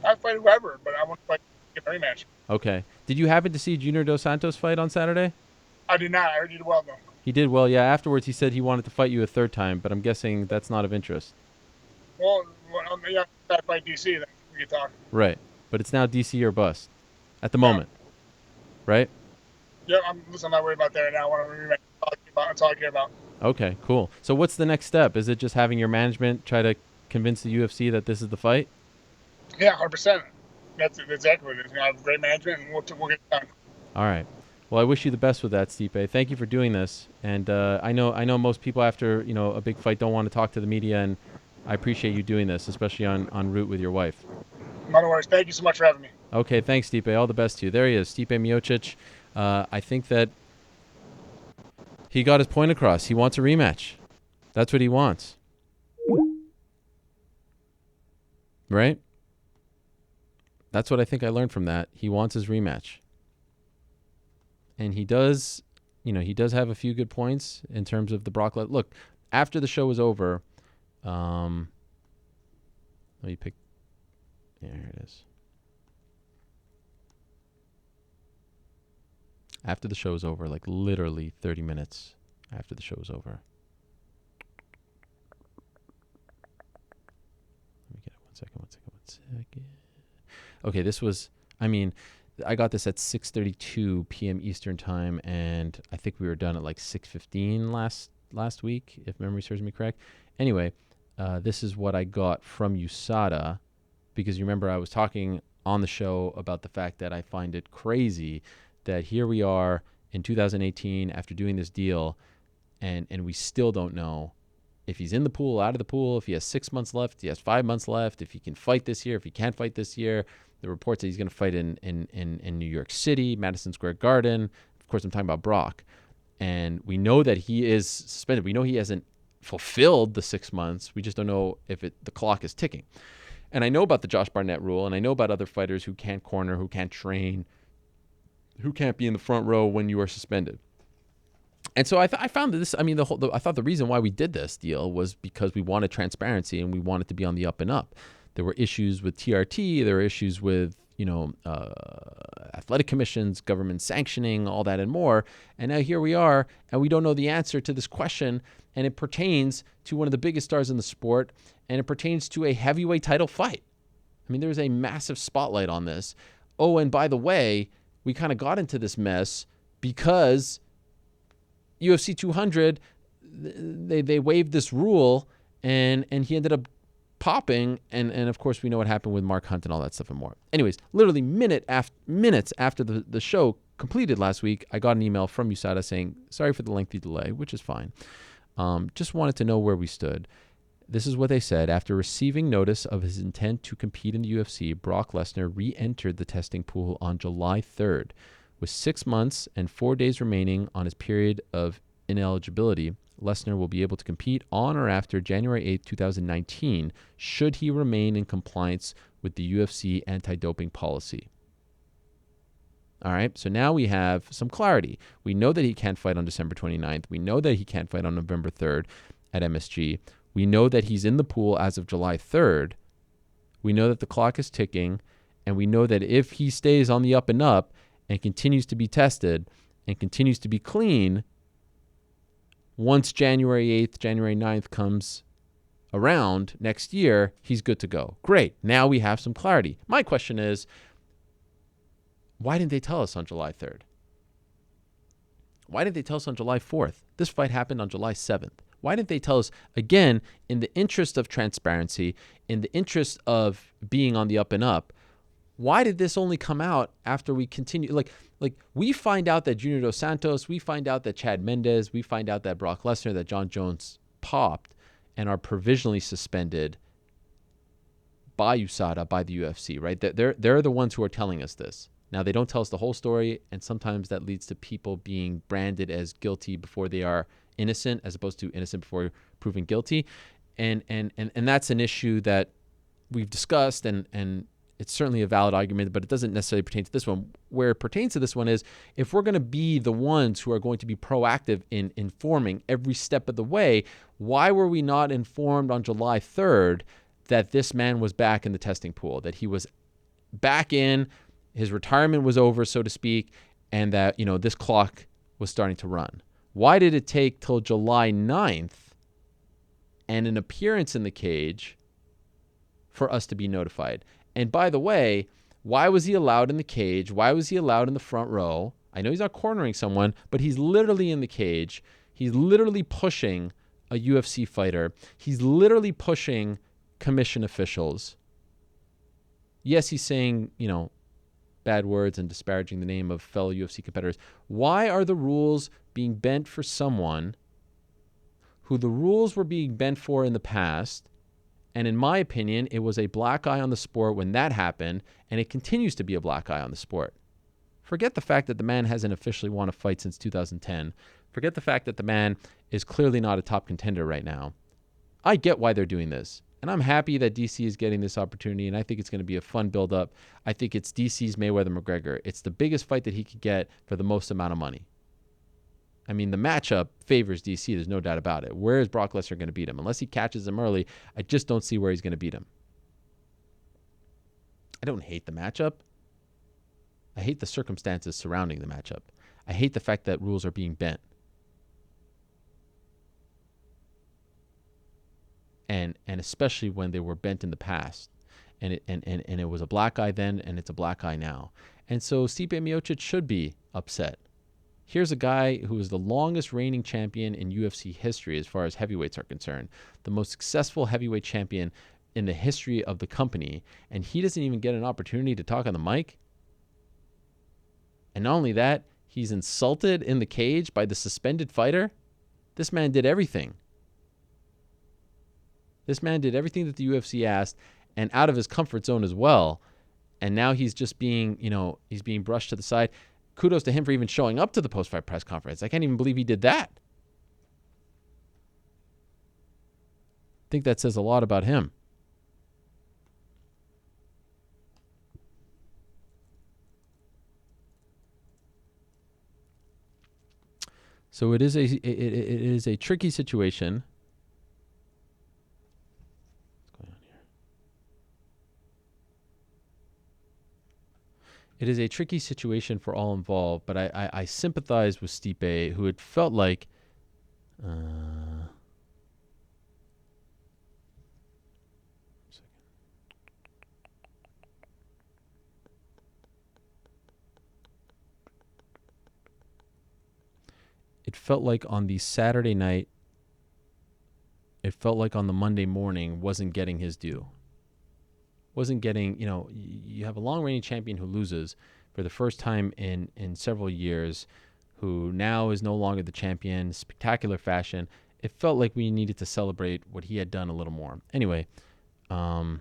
I'd fight whoever, but I want to get a rematch. Okay. Did you happen to see Junior Dos Santos fight on Saturday? I did not. I heard you did well, though. He did well, yeah. Afterwards, he said he wanted to fight you a third time, but I'm guessing that's not of interest. Well, I fight DC, then we can talk. Right. But it's now DC or bust at the moment. Right? Yeah, I'm not worried about that right now. I want to rematch. That's all I care about. Okay, cool. So what's the next step? Is it just having your management try to convince the UFC that this is the fight? Yeah, 100%. That's exactly what it is. I have great management, and we'll get it done. All right. Well, I wish you the best with that, Stipe. Thank you for doing this. And I know most people after a big fight don't want to talk to the media, and I appreciate you doing this, especially on route with your wife. No worries. Thank you so much for having me. Okay, thanks, Stipe. All the best to you. There he is, Stipe Miocic. I think that he got his point across. He wants a rematch. That's what he wants. Right? That's what I think I learned from that. He wants his rematch. And he does have a few good points in terms of the Brock Lesnar. Look, after the show was over, let me pick. Yeah, here it is. After the show was over, like literally 30 minutes after the show was over. Let me get it. One second. Okay, this was, I got this at 6:32 p.m. Eastern time, and I think we were done at like 6:15 last week, if memory serves me correct. Anyway, this is what I got from USADA, because you remember I was talking on the show about the fact that I find it crazy that here we are in 2018 after doing this deal, and we still don't know if he's in the pool, out of the pool, if he has 6 months left, he has 5 months left, if he can fight this year, if he can't fight this year. The reports that he's going to fight in New York City, Madison Square Garden. Of course, I'm talking about Brock. And we know that he is suspended. We know he hasn't fulfilled the 6 months. We just don't know if the clock is ticking. And I know about the Josh Barnett rule, and I know about other fighters who can't corner, who can't train, who can't be in the front row when you are suspended. And so I found that this, I thought the reason why we did this deal was because we wanted transparency and we wanted to be on the up and up. There were issues with TRT. There were issues with, athletic commissions, government sanctioning, all that and more. And now here we are, and we don't know the answer to this question. And it pertains to one of the biggest stars in the sport, and it pertains to a heavyweight title fight. There's a massive spotlight on this. Oh, and by the way, we kind of got into this mess because UFC 200, they waived this rule, and he ended up popping, and of course we know what happened with Mark Hunt and all that stuff and more. Anyways, literally minutes after the show completed last week, I got an email from USADA saying, sorry for the lengthy delay, which is fine. Just wanted to know where we stood. This is what they said. After receiving notice of his intent to compete in the UFC, Brock Lesnar re-entered the testing pool on July 3rd. With 6 months and 4 days remaining on his period of ineligibility, Lesnar will be able to compete on or after January 8th, 2019, should he remain in compliance with the UFC anti-doping policy. All right, so now we have some clarity. We know that he can't fight on December 29th. We know that he can't fight on November 3rd at MSG. We know that he's in the pool as of July 3rd. We know that the clock is ticking, and we know that if he stays on the up and up and continues to be tested and continues to be clean, once January 8th, January 9th comes around next year, he's good to go. Great. Now we have some clarity. My question is, why didn't they tell us on July 3rd? Why didn't they tell us on July 4th? This fight happened on July 7th. Why didn't they tell us, again, in the interest of transparency, in the interest of being on the up and up, why did this only come out after we continue? Like we find out that Junior Dos Santos, we find out that Chad Mendes, we find out that Brock Lesnar, that John Jones popped and are provisionally suspended by USADA, by the UFC, right? They're the ones who are telling us this. Now, they don't tell us the whole story, and sometimes that leads to people being branded as guilty before they are innocent, as opposed to innocent before proven guilty. And that's an issue that we've discussed, and it's certainly a valid argument, but it doesn't necessarily pertain to this one. Where it pertains to this one is, if we're going to be the ones who are going to be proactive in informing every step of the way, why were we not informed on July 3rd that this man was back in the testing pool, that he was back in, his retirement was over, so to speak, and that, this clock was starting to run? Why did it take till July 9th and an appearance in the cage for us to be notified? And by the way, why was he allowed in the cage? Why was he allowed in the front row? I know he's not cornering someone, but he's literally in the cage. He's literally pushing a UFC fighter. He's literally pushing commission officials. Yes, he's saying, bad words and disparaging the name of fellow UFC competitors. Why are the rules being bent for someone who the rules were being bent for in the past? And in my opinion, it was a black eye on the sport when that happened, and it continues to be a black eye on the sport. Forget the fact that the man hasn't officially won a fight since 2010. Forget the fact that the man is clearly not a top contender right now. I get why they're doing this. And I'm happy that DC is getting this opportunity, and I think it's going to be a fun build-up. I think it's DC's Mayweather-McGregor. It's the biggest fight that he could get for the most amount of money. I mean, the matchup favors DC. There's no doubt about it. Where is Brock Lesnar going to beat him? Unless he catches him early, I just don't see where he's going to beat him. I don't hate the matchup. I hate the circumstances surrounding the matchup. I hate the fact that rules are being bent. And especially when they were bent in the past. And it was a black eye then, and it's a black eye now. And so Stipe Miocic should be upset. Here's a guy who is the longest reigning champion in UFC history as far as heavyweights are concerned. The most successful heavyweight champion in the history of the company. And he doesn't even get an opportunity to talk on the mic. And not only that, he's insulted in the cage by the suspended fighter. This man did everything. This man did everything that the UFC asked, and out of his comfort zone as well. And now he's just being, he's being brushed to the side. Kudos to him for even showing up to the post-fight press conference. I can't even believe he did that. I think that says a lot about him. So it is a tricky situation. What's going on here? It is a tricky situation for all involved, but I sympathize with Stipe, who had felt like it felt like on the Saturday night, it felt like on the Monday morning wasn't getting his due. Wasn't getting, you have a long-reigning champion who loses for the first time in several years, who now is no longer the champion, spectacular fashion. It felt like we needed to celebrate what he had done a little more. Anyway, I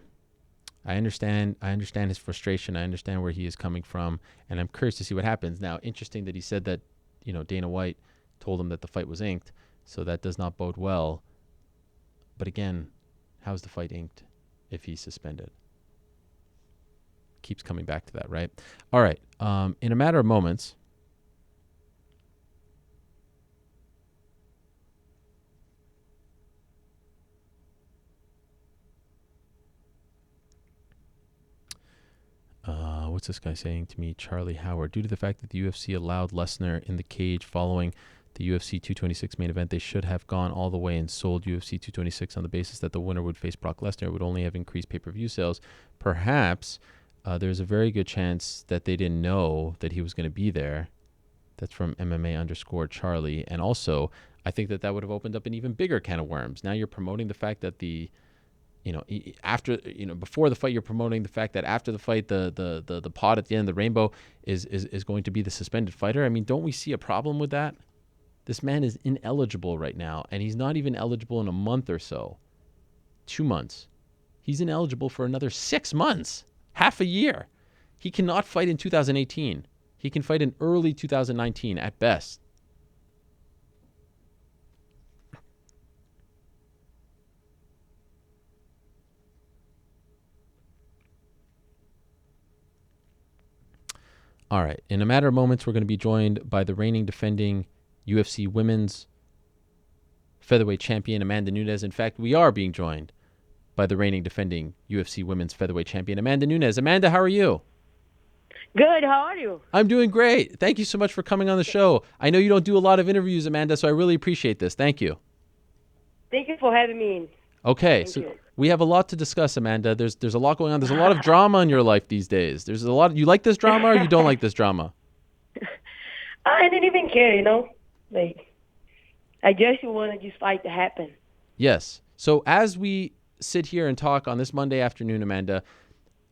understand his frustration. I understand where he is coming from, and I'm curious to see what happens. Now, interesting that he said that, Dana White told him that the fight was inked, so that does not bode well. But again, how's the fight inked if he's suspended? Keeps coming back to that, right? All right. In a matter of moments, what's this guy saying to me? Charlie Howard. Due to the fact that the UFC allowed Lesnar in the cage following the UFC 226 main event, they should have gone all the way and sold UFC 226 on the basis that the winner would face Brock Lesnar. It would only have increased pay-per-view sales. Perhaps there's a very good chance that they didn't know that he was going to be there. That's from MMA_Charlie. And also, I think that would have opened up an even bigger can of worms. Now you're promoting the fact that before the fight, you're promoting the fact that after the fight, the pot at the end, the rainbow, is going to be the suspended fighter. I mean, don't we see a problem with that? This man is ineligible right now, and he's not even eligible in a month or so. 2 months. He's ineligible for another 6 months, half a year. He cannot fight in 2018. He can fight in early 2019 at best. All right. In a matter of moments, we're going to be joined by the reigning defending UFC women's featherweight champion, Amanda Nunez. In fact, we are being joined by the reigning defending UFC women's featherweight champion, Amanda Nunez. Amanda, how are you? Good. How are you? I'm doing great. Thank you so much for coming on the show. I know you don't do a lot of interviews, Amanda, so I really appreciate this. Thank you. Thank you for having me in. Okay, Thank so you. we have a lot to discuss, Amanda. There's a lot going on. There's a lot of drama in your life these days. There's a lot. You like this drama or you don't like this drama? I didn't even care, Like, I just wanted this fight to happen. Yes. So as we sit here and talk on this Monday afternoon, Amanda,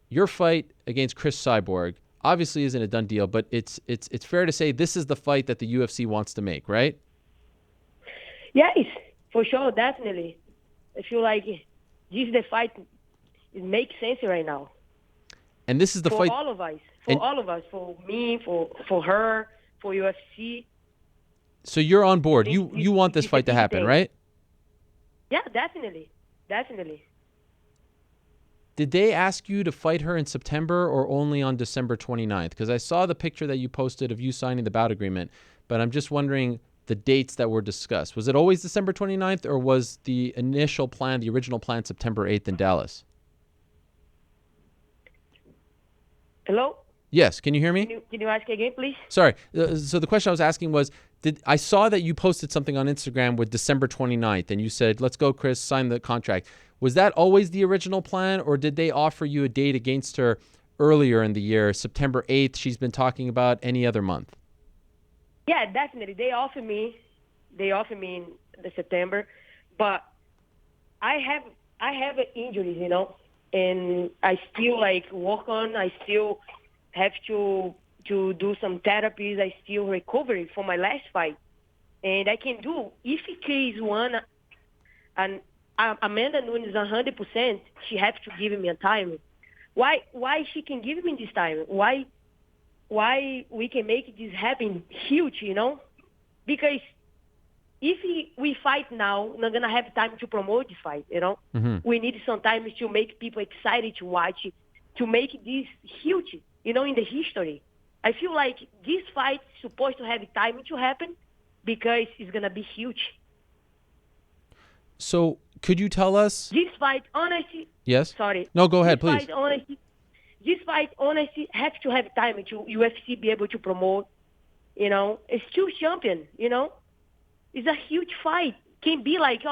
your fight against Cris Cyborg, obviously isn't a done deal, but it's fair to say this is the fight that the UFC wants to make, right? Yes, for sure, definitely. I feel like this is the fight. It makes sense right now. And this is the for fight. all of us, and- for me, for her, for UFC. So you're on board. You want this fight to happen, right? Yeah, definitely. Did they ask you to fight her in September or only on December 29th? Because I saw the picture that you posted of you signing the bout agreement, but I'm just wondering the dates that were discussed. Was it always December 29th, or was the initial plan, the original plan, September 8th in Dallas? Hello? Yes. Can you hear me? Can you ask again, please? Sorry. So the question I was asking was, I saw that you posted something on Instagram with December 29th, and you said, let's go, Cris, sign the contract. Was that always the original plan, or did they offer you a date against her earlier in the year, September 8th? She's been talking about any other month. Yeah, definitely. They offered me in the September, but I have injuries, and I still work on. I still have to do some therapies. I still recovering from my last fight, and I can do if Cris won and Amanda Nunes 100%. She has to give me a time. Why she can give me this time? Why we can make this happen huge? Because if we fight now, we're not gonna have time to promote this fight. Mm-hmm. We need some time to make people excited to watch it, to make this huge. In the history, I feel like this fight is supposed to have time to happen because it's gonna be huge. So could you tell us? This fight, honestly. Yes. Sorry. No, go ahead, please. This fight, honestly, has to have time to UFC be able to promote. It's two champion. It's a huge fight. Can be like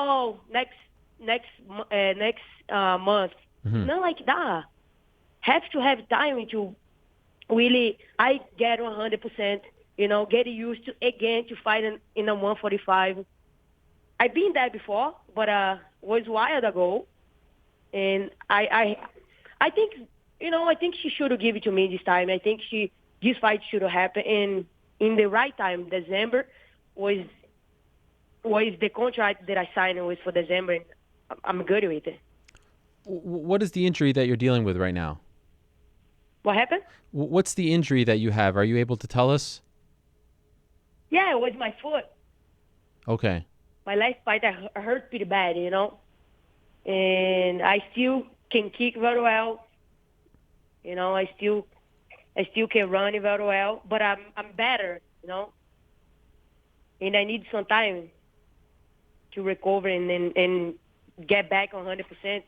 next month. Mm-hmm. Not like that. Have to have time to really. I get 100%. Get used to again to fight in a 145. I've been there before, but was a while ago, and I think I think she should have given it to me this time. I think this fight should have happened in the right time. December was the contract that I signed was for December, and I'm good with it. What is the injury that you're dealing with right now? What happened? What's the injury that you have? Are you able to tell us? Yeah, it was my foot. Okay. My last fight, I hurt pretty bad, and I still can kick very well. I still can run very well, but I'm better, and I need some time to recover and get back 100%.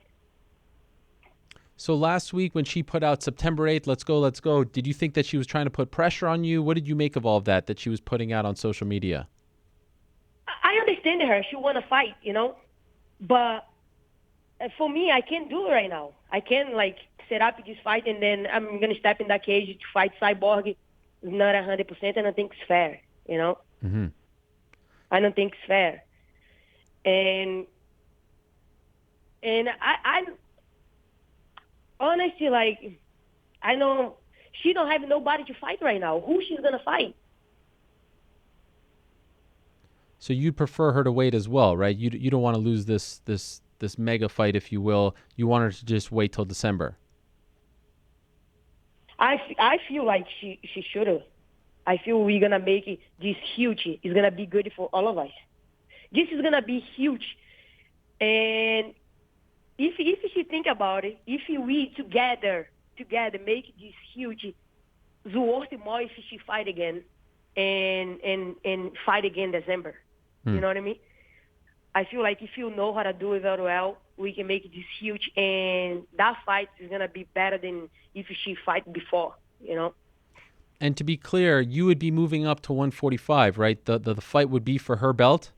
So last week when she put out September 8th, let's go, did you think that she was trying to put pressure on you? What did you make of all of that she was putting out on social media? I understand her. She want to fight, but for me, I can't do it right now. I can't set up this fight and then I'm going to step in that cage to fight Cyborg. It's not 100%, and I think it's fair, Mm-hmm. I don't think it's fair. And I honestly, I know she don't have nobody to fight right now. Who she's going to fight? So you'd prefer her to wait as well, right? You don't want to lose this mega fight, if you will. You want her to just wait till December. I feel like she should have. I feel we're gonna make this huge. It's gonna be good for all of us. This is gonna be huge, and if you think about it, if we together make this huge, it's worth more if she fight again, and fight again December. You know what I mean? I feel like if you know how to do it very well, we can make this huge, and that fight is gonna be better than if she fight before. And to be clear, you would be moving up to 145, right? The fight would be for her belt?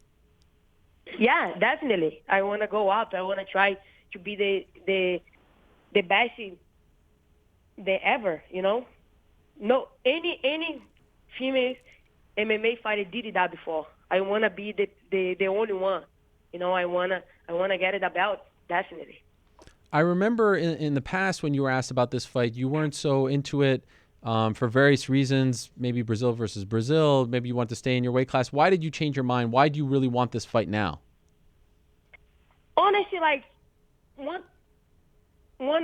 Yeah, definitely. I want to go up. I want to try to be the best ever, No, any female MMA fighter did that before. I want to be the only one. I wanna get the belt, definitely. I remember in the past when you were asked about this fight, you weren't so into it. for various reasons, maybe Brazil versus Brazil, maybe you want to stay in your weight class. Why did you change your mind? Why do you really want this fight now? Honestly, like one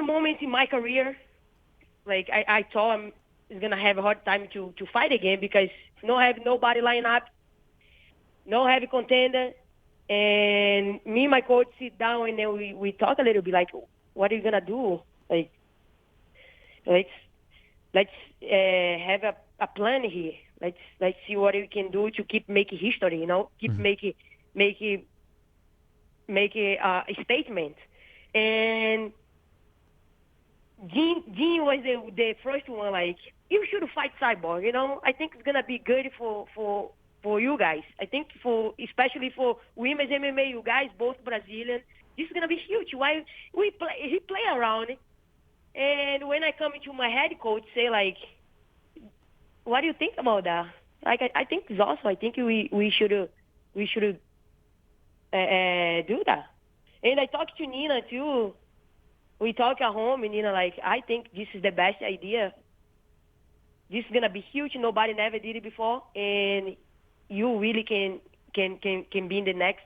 moment in my career, like I thought I'm gonna have a hard time to fight again because no have nobody line up, no heavy contender, and me and my coach sit down and then we talk a little bit like, what are you gonna do? Like let's have a plan here. Let's see what we can do to keep making history. Keep making a statement. And Jean was the first one. Like, you should fight Cyborg. I think it's gonna be good for you guys. I think especially for women's MMA, you guys both Brazilian. This is gonna be huge. Why he play around, and when I come into my head coach say like, what do you think about that? Like I think it's awesome. I think we should do that. And I talked to Nina too. We talk at home, and Nina like, I think this is the best idea. This is gonna be huge. Nobody never did it before, and you really can be in the next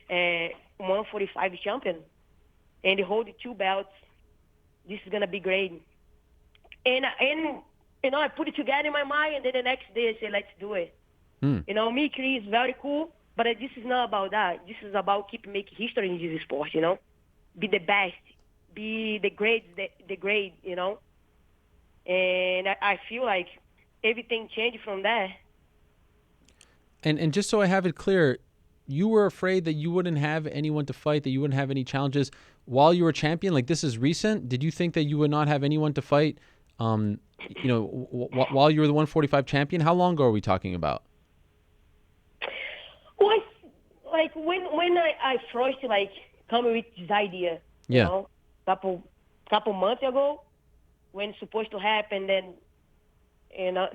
145 champion, and hold the 2 belts. This is gonna be great. And I put it together in my mind, and then the next day I say, let's do it. Me, Cris, very cool, but this is not about that. This is about keep making history in this sport. Be the best, be the great, the great. And I feel like everything changed from there. And just so I have it clear, you were afraid that you wouldn't have anyone to fight, that you wouldn't have any challenges while you were champion. Like, this is recent. Did you think that you would not have anyone to fight? While you were the 145 champion. How long ago are we talking about? Well, like when I first come with this idea, couple months ago, when it's supposed to happen, then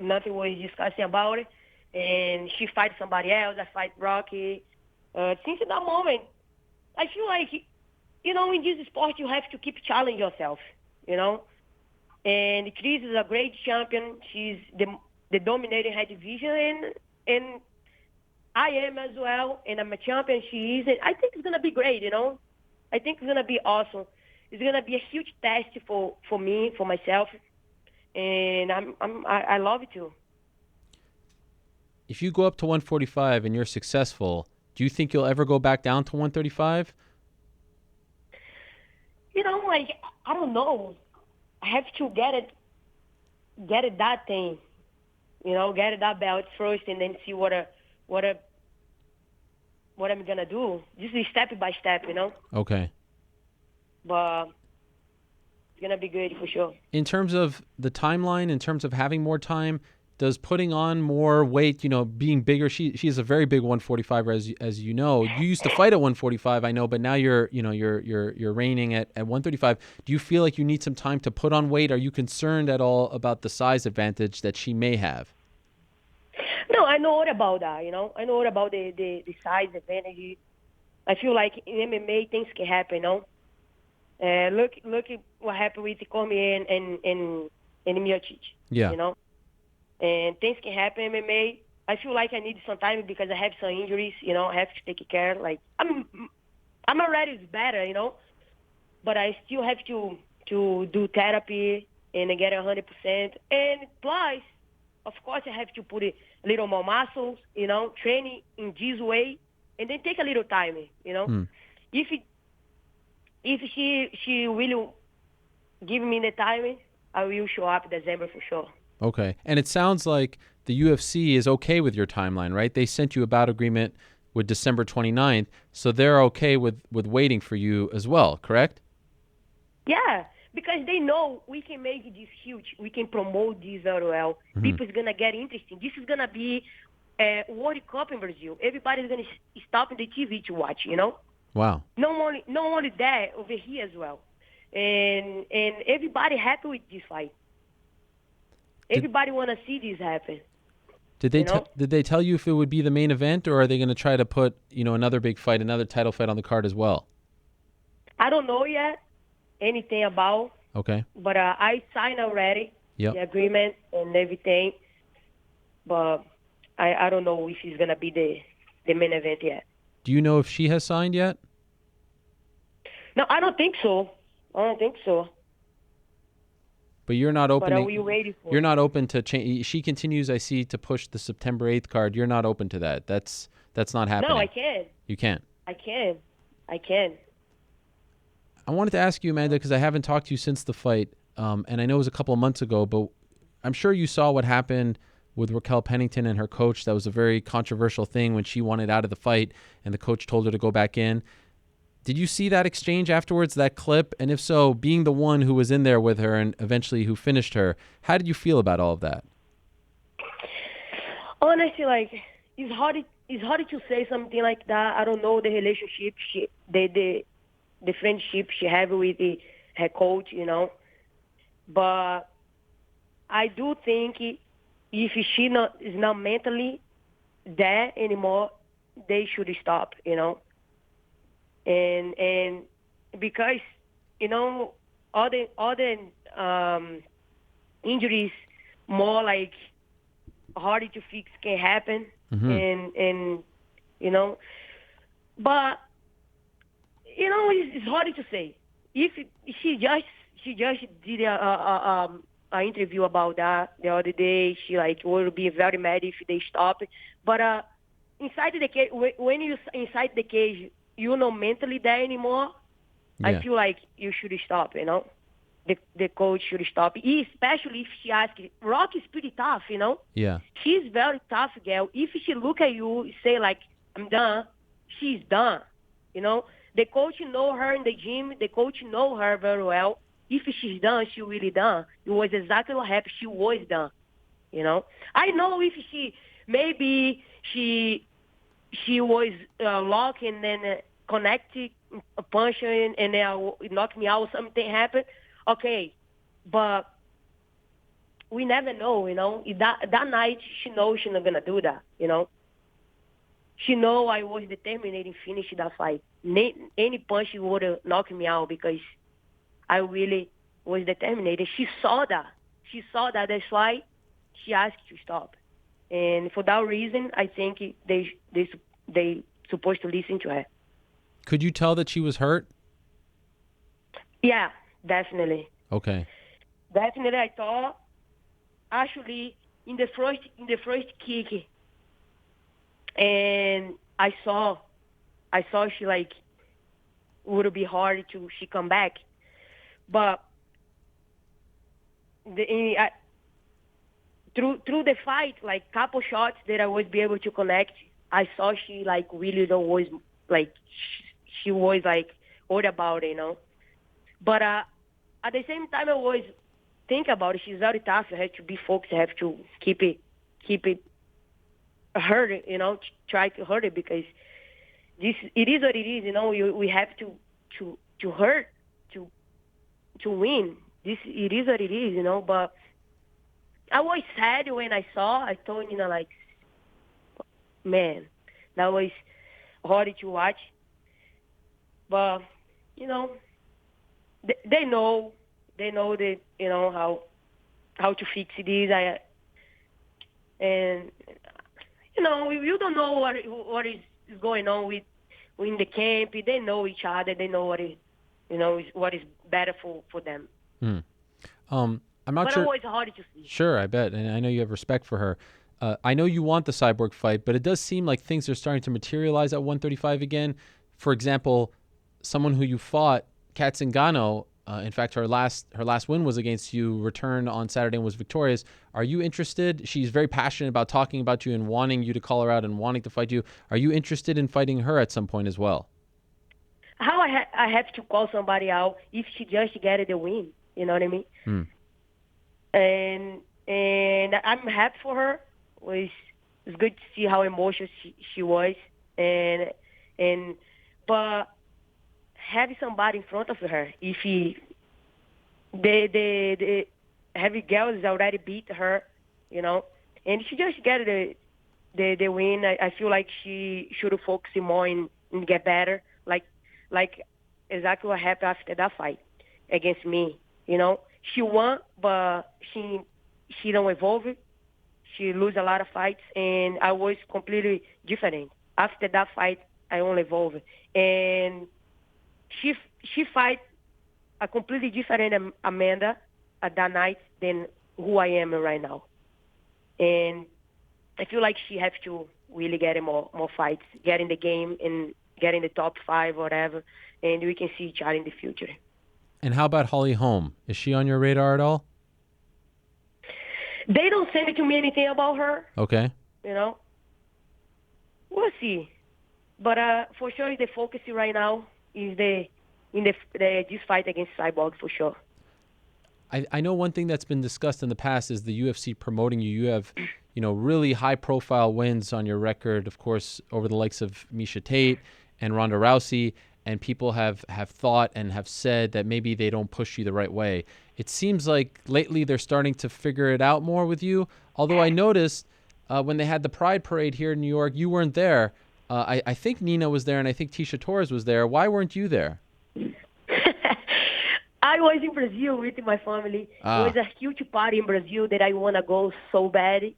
nothing was discussing about it, and she fight somebody else, I fight Rocky. Since that moment, I feel like in this sport you have to keep challenging yourself, And Cris is a great champion. She's the dominating head division, and I am as well, and I'm a champion. She is, and I think it's gonna be great. I think it's gonna be awesome. It's gonna be a huge test for me, for myself, and I love it too. If you go up to 145 and you're successful, do you think you'll ever go back down to 135? I don't know. I have to get it that thing, get it that belt first, and then see what I'm gonna do. Just step by step, Okay. But it's gonna be good for sure. In terms of the timeline, in terms of having more time, does putting on more weight, being bigger? She's a very big 145, as you know. You used to fight at 145, I know, but now you're reigning at 135. Do you feel like you need some time to put on weight? Are you concerned at all about the size advantage that she may have? No, I know all about that. I know all about the size advantage. I feel like in MMA things can happen. Look at what happened with Cormier and Miocic. Yeah. And things can happen in MMA. I feel like I need some time because I have some injuries. I have to take care. Like I'm already better. But I still have to do therapy and get 100%. And plus, of course, I have to put a little more muscles. Training in this way, and then take a little time. If she will give me the time, I will show up in December for sure. Okay. And it sounds like the UFC is okay with your timeline, right? They sent you a bout agreement with December 29th, so they're okay with waiting for you as well, correct? Yeah, because they know we can make this huge. We can promote this very well. People's going to get interested. This is going to be a World Cup in Brazil. Everybody's going to stop in the TV to watch, Wow. No only that, over here as well. And everybody happy with this fight. Everybody want to see this happen. Did they tell you if it would be the main event, or are they going to try to put another big fight, another title fight on the card as well? I don't know yet anything about. Okay. But I signed already. Yep. the agreement and everything. But I don't know if he's gonna be the main event yet. Do you know if she has signed yet? No, I don't think so. I don't think so. But you're not open. But are we waiting for? You're not open to change. She continues, I see, to push the September 8th card. You're not open to that. That's not happening. No, I can. You can't. I can. I can. I wanted to ask you, Amanda, because I haven't talked to you since the fight, and I know it was a couple of months ago, but I'm sure you saw what happened with Raquel Pennington and her coach. That was a very controversial thing when she wanted out of the fight, and the coach told her to go back in. Did you see that exchange afterwards, that clip? And if so, being the one who was in there with her and eventually who finished her, how did you feel about all of that? Honestly, like it's hard to say something like that. I don't know the relationship the friendship she have with her coach, But I do think if she is not mentally there anymore, they should stop, And because all the injuries more like harder to fix can happen, and but it's harder to say. If she just did a interview about that the other day, she would be very mad if they stop. But inside the cage, when you inside the cage, you're not mentally there anymore. Yeah. I feel like you should stop. The coach should stop, especially if she asks. Rock is pretty tough, Yeah. She's very tough girl. If she look at you, say like, I'm done, she's done. The coach know her in the gym. The coach know her very well. If she's done, she really done. It was exactly what happened. She was done. I know if maybe she was locked and then connected, a punch and then knocked me out. Something happened. Okay, but we never know. That night she knows she's not gonna do that. She know I was determined in finish that fight. Any punch would have knocked me out because I really was determined. She saw that. That's why she asked to stop. And for that reason, I think they supposed to listen to her. Could you tell that she was hurt? Yeah, definitely. Okay. Definitely, I thought. Actually, in the first kick, and I saw she would be hard to she come back, but through the fight, couple shots that I was be able to connect, I saw she really don't was she was worried about it, But at the same time, I was think about it. She's very tough. You have to be focused. You have to keep it hurt, try to hurt it because it is what it is, we have to hurt to win. It is what it is, but I was sad when I saw. I told man, that was hard to watch. But they know that how to fix it. And you don't know what is going on in the camp. They know each other. They know what is better for them. I'm not sure. But it was hard to see. Sure, I bet, and I know you have respect for her. I know you want the Cyborg fight, but it does seem like things are starting to materialize at 135 again. For example, someone who you fought, Kat Zingano, in fact, her last win was against you, returned on Saturday and was victorious. Are you interested? She's very passionate about talking about you and wanting you to call her out and wanting to fight you. Are you interested in fighting her at some point as well? How I have to call somebody out if she just get the win? You know what I mean? And I'm happy for her. It's good to see how emotional she was, but having somebody in front of her, if the heavy girls already beat her, and she just get the win. I feel like she should focus more and get better, like exactly what happened after that fight against me. she won, but she don't evolve. She lose a lot of fights, and I was completely different. After that fight, I only evolved, and she fight a completely different Amanda at that night than who I am right now. And I feel like she has to really get more fights, get in the game and get in the top 5 or whatever, and we can see each other in the future. And how about Holly Holm? Is she on your radar at all? They don't send to me anything about her. Okay. You know, we'll see. But for sure, the focus right now is this fight against Cyborg for sure. I know one thing that's been discussed in the past is the UFC promoting you. You have, really high-profile wins on your record, of course, over the likes of Miesha Tate and Ronda Rousey, and people have thought and have said that maybe they don't push you the right way. It seems like lately they're starting to figure it out more with you, although I noticed when they had the Pride Parade here in New York, you weren't there. I think Nina was there, and I think Tisha Torres was there. Why weren't you there? I was in Brazil with my family. It was a huge party in Brazil that I want to go so bad.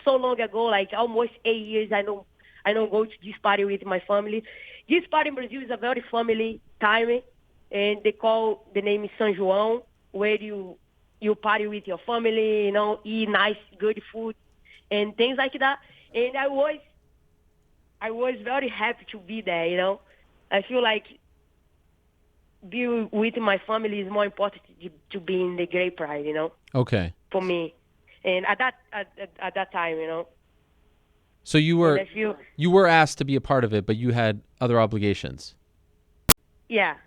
So long ago, like almost 8 years, I don't go to this party with my family. This party in Brazil is a very family time, and they call the name São João, where you party with your family, eat nice, good food, and things like that. And I was very happy to be there. I feel like be with my family is more important to be in the Great Pride, Okay. For me, and at that time, So you were asked to be a part of it, but you had other obligations. Yeah.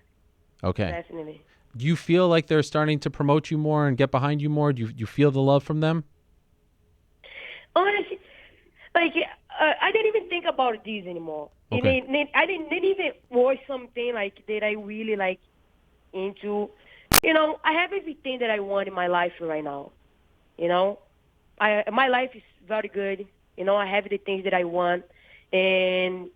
Okay. Definitely. Do you feel like they're starting to promote you more and get behind you more? Do you feel the love from them? Honestly, I didn't even think about this anymore. Okay. I didn't even watch something like that I really like into. I have everything that I want in my life right now. My life is very good. I have the things that I want, and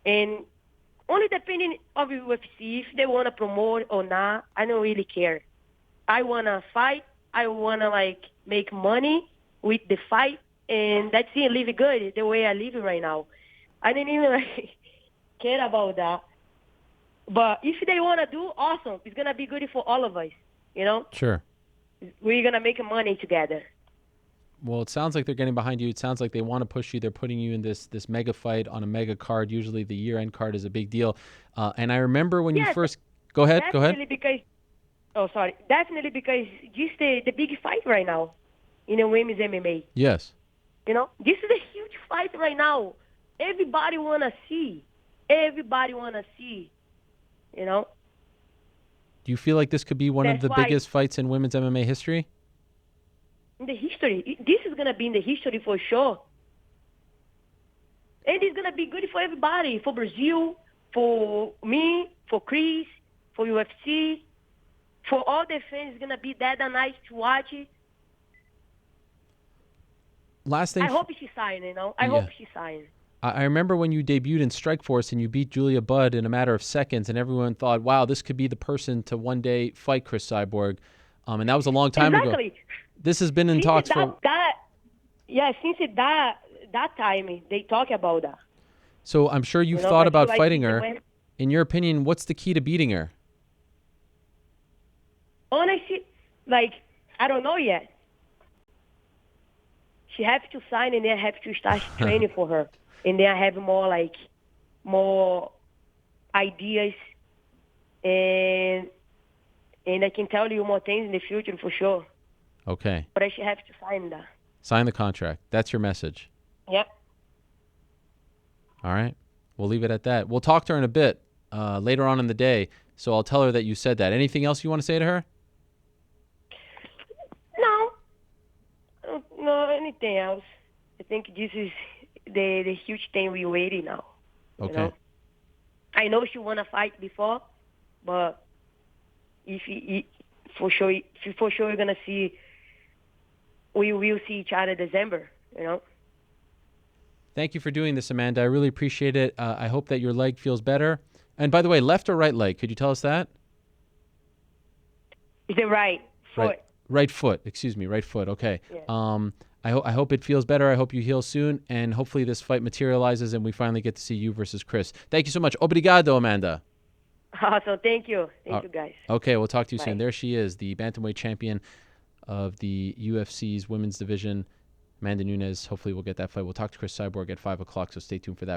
only depending on the UFC if they want to promote or not. I don't really care. I want to fight. I want to make money with the fight, and that's it. Live good the way I live right now. I didn't even care about that. But if they want to do, awesome. It's gonna be good for all of us. Sure. We're gonna make money together. Well, it sounds like they're getting behind you. It sounds like they want to push you. They're putting you in this mega fight on a mega card. Usually the year-end card is a big deal. And I remember when you first... Go ahead. Definitely because just the big fight right now in the women's MMA. Yes. This is a huge fight right now. Everybody want to see. Do you feel like this could be one of the biggest fights in women's MMA history? In the history. This is going to be in the history for sure. And it's going to be good for everybody, for Brazil, for me, for Cris, for UFC, for all the fans. It's going to be that nice to watch it. Last thing. I hope she signs, I hope she signs. I remember when you debuted in Strikeforce and you beat Julia Budd in a matter of seconds, and everyone thought, wow, this could be the person to one day fight Cris Cyborg. And that was a long time ago. This has been in talks for... Since that time, they talk about that. So I'm sure you've thought about fighting her. In your opinion, what's the key to beating her? Honestly, I don't know yet. She has to sign, and then I have to start training for her. And then I have more ideas, and I can tell you more things in the future for sure. Okay. But I should have to sign that. Sign the contract. That's your message. Yep. All right. We'll leave it at that. We'll talk to her in a bit later on in the day, so I'll tell her that you said that. Anything else you want to say to her? No, anything else. I think this is the huge thing we're waiting now. Okay. I know she won a fight before, but for sure we're gonna see. We will see each other December. Thank you for doing this, Amanda. I really appreciate it. I hope that your leg feels better. And by the way, left or right leg? Could you tell us that? Is it right? Right. Right foot. Excuse me. Right foot. Okay. Yeah. I hope it feels better. I hope you heal soon, and hopefully this fight materializes and we finally get to see you versus Cris. Thank you so much. Obrigado, Amanda. Awesome. Thank you. Thank you, guys. Okay, we'll talk to you Bye. soon. There she is, the bantamweight champion of the UFC's women's division, Amanda Nunes. Hopefully we'll get that fight. We'll talk to Cris Cyborg at 5 o'clock, so stay tuned for that.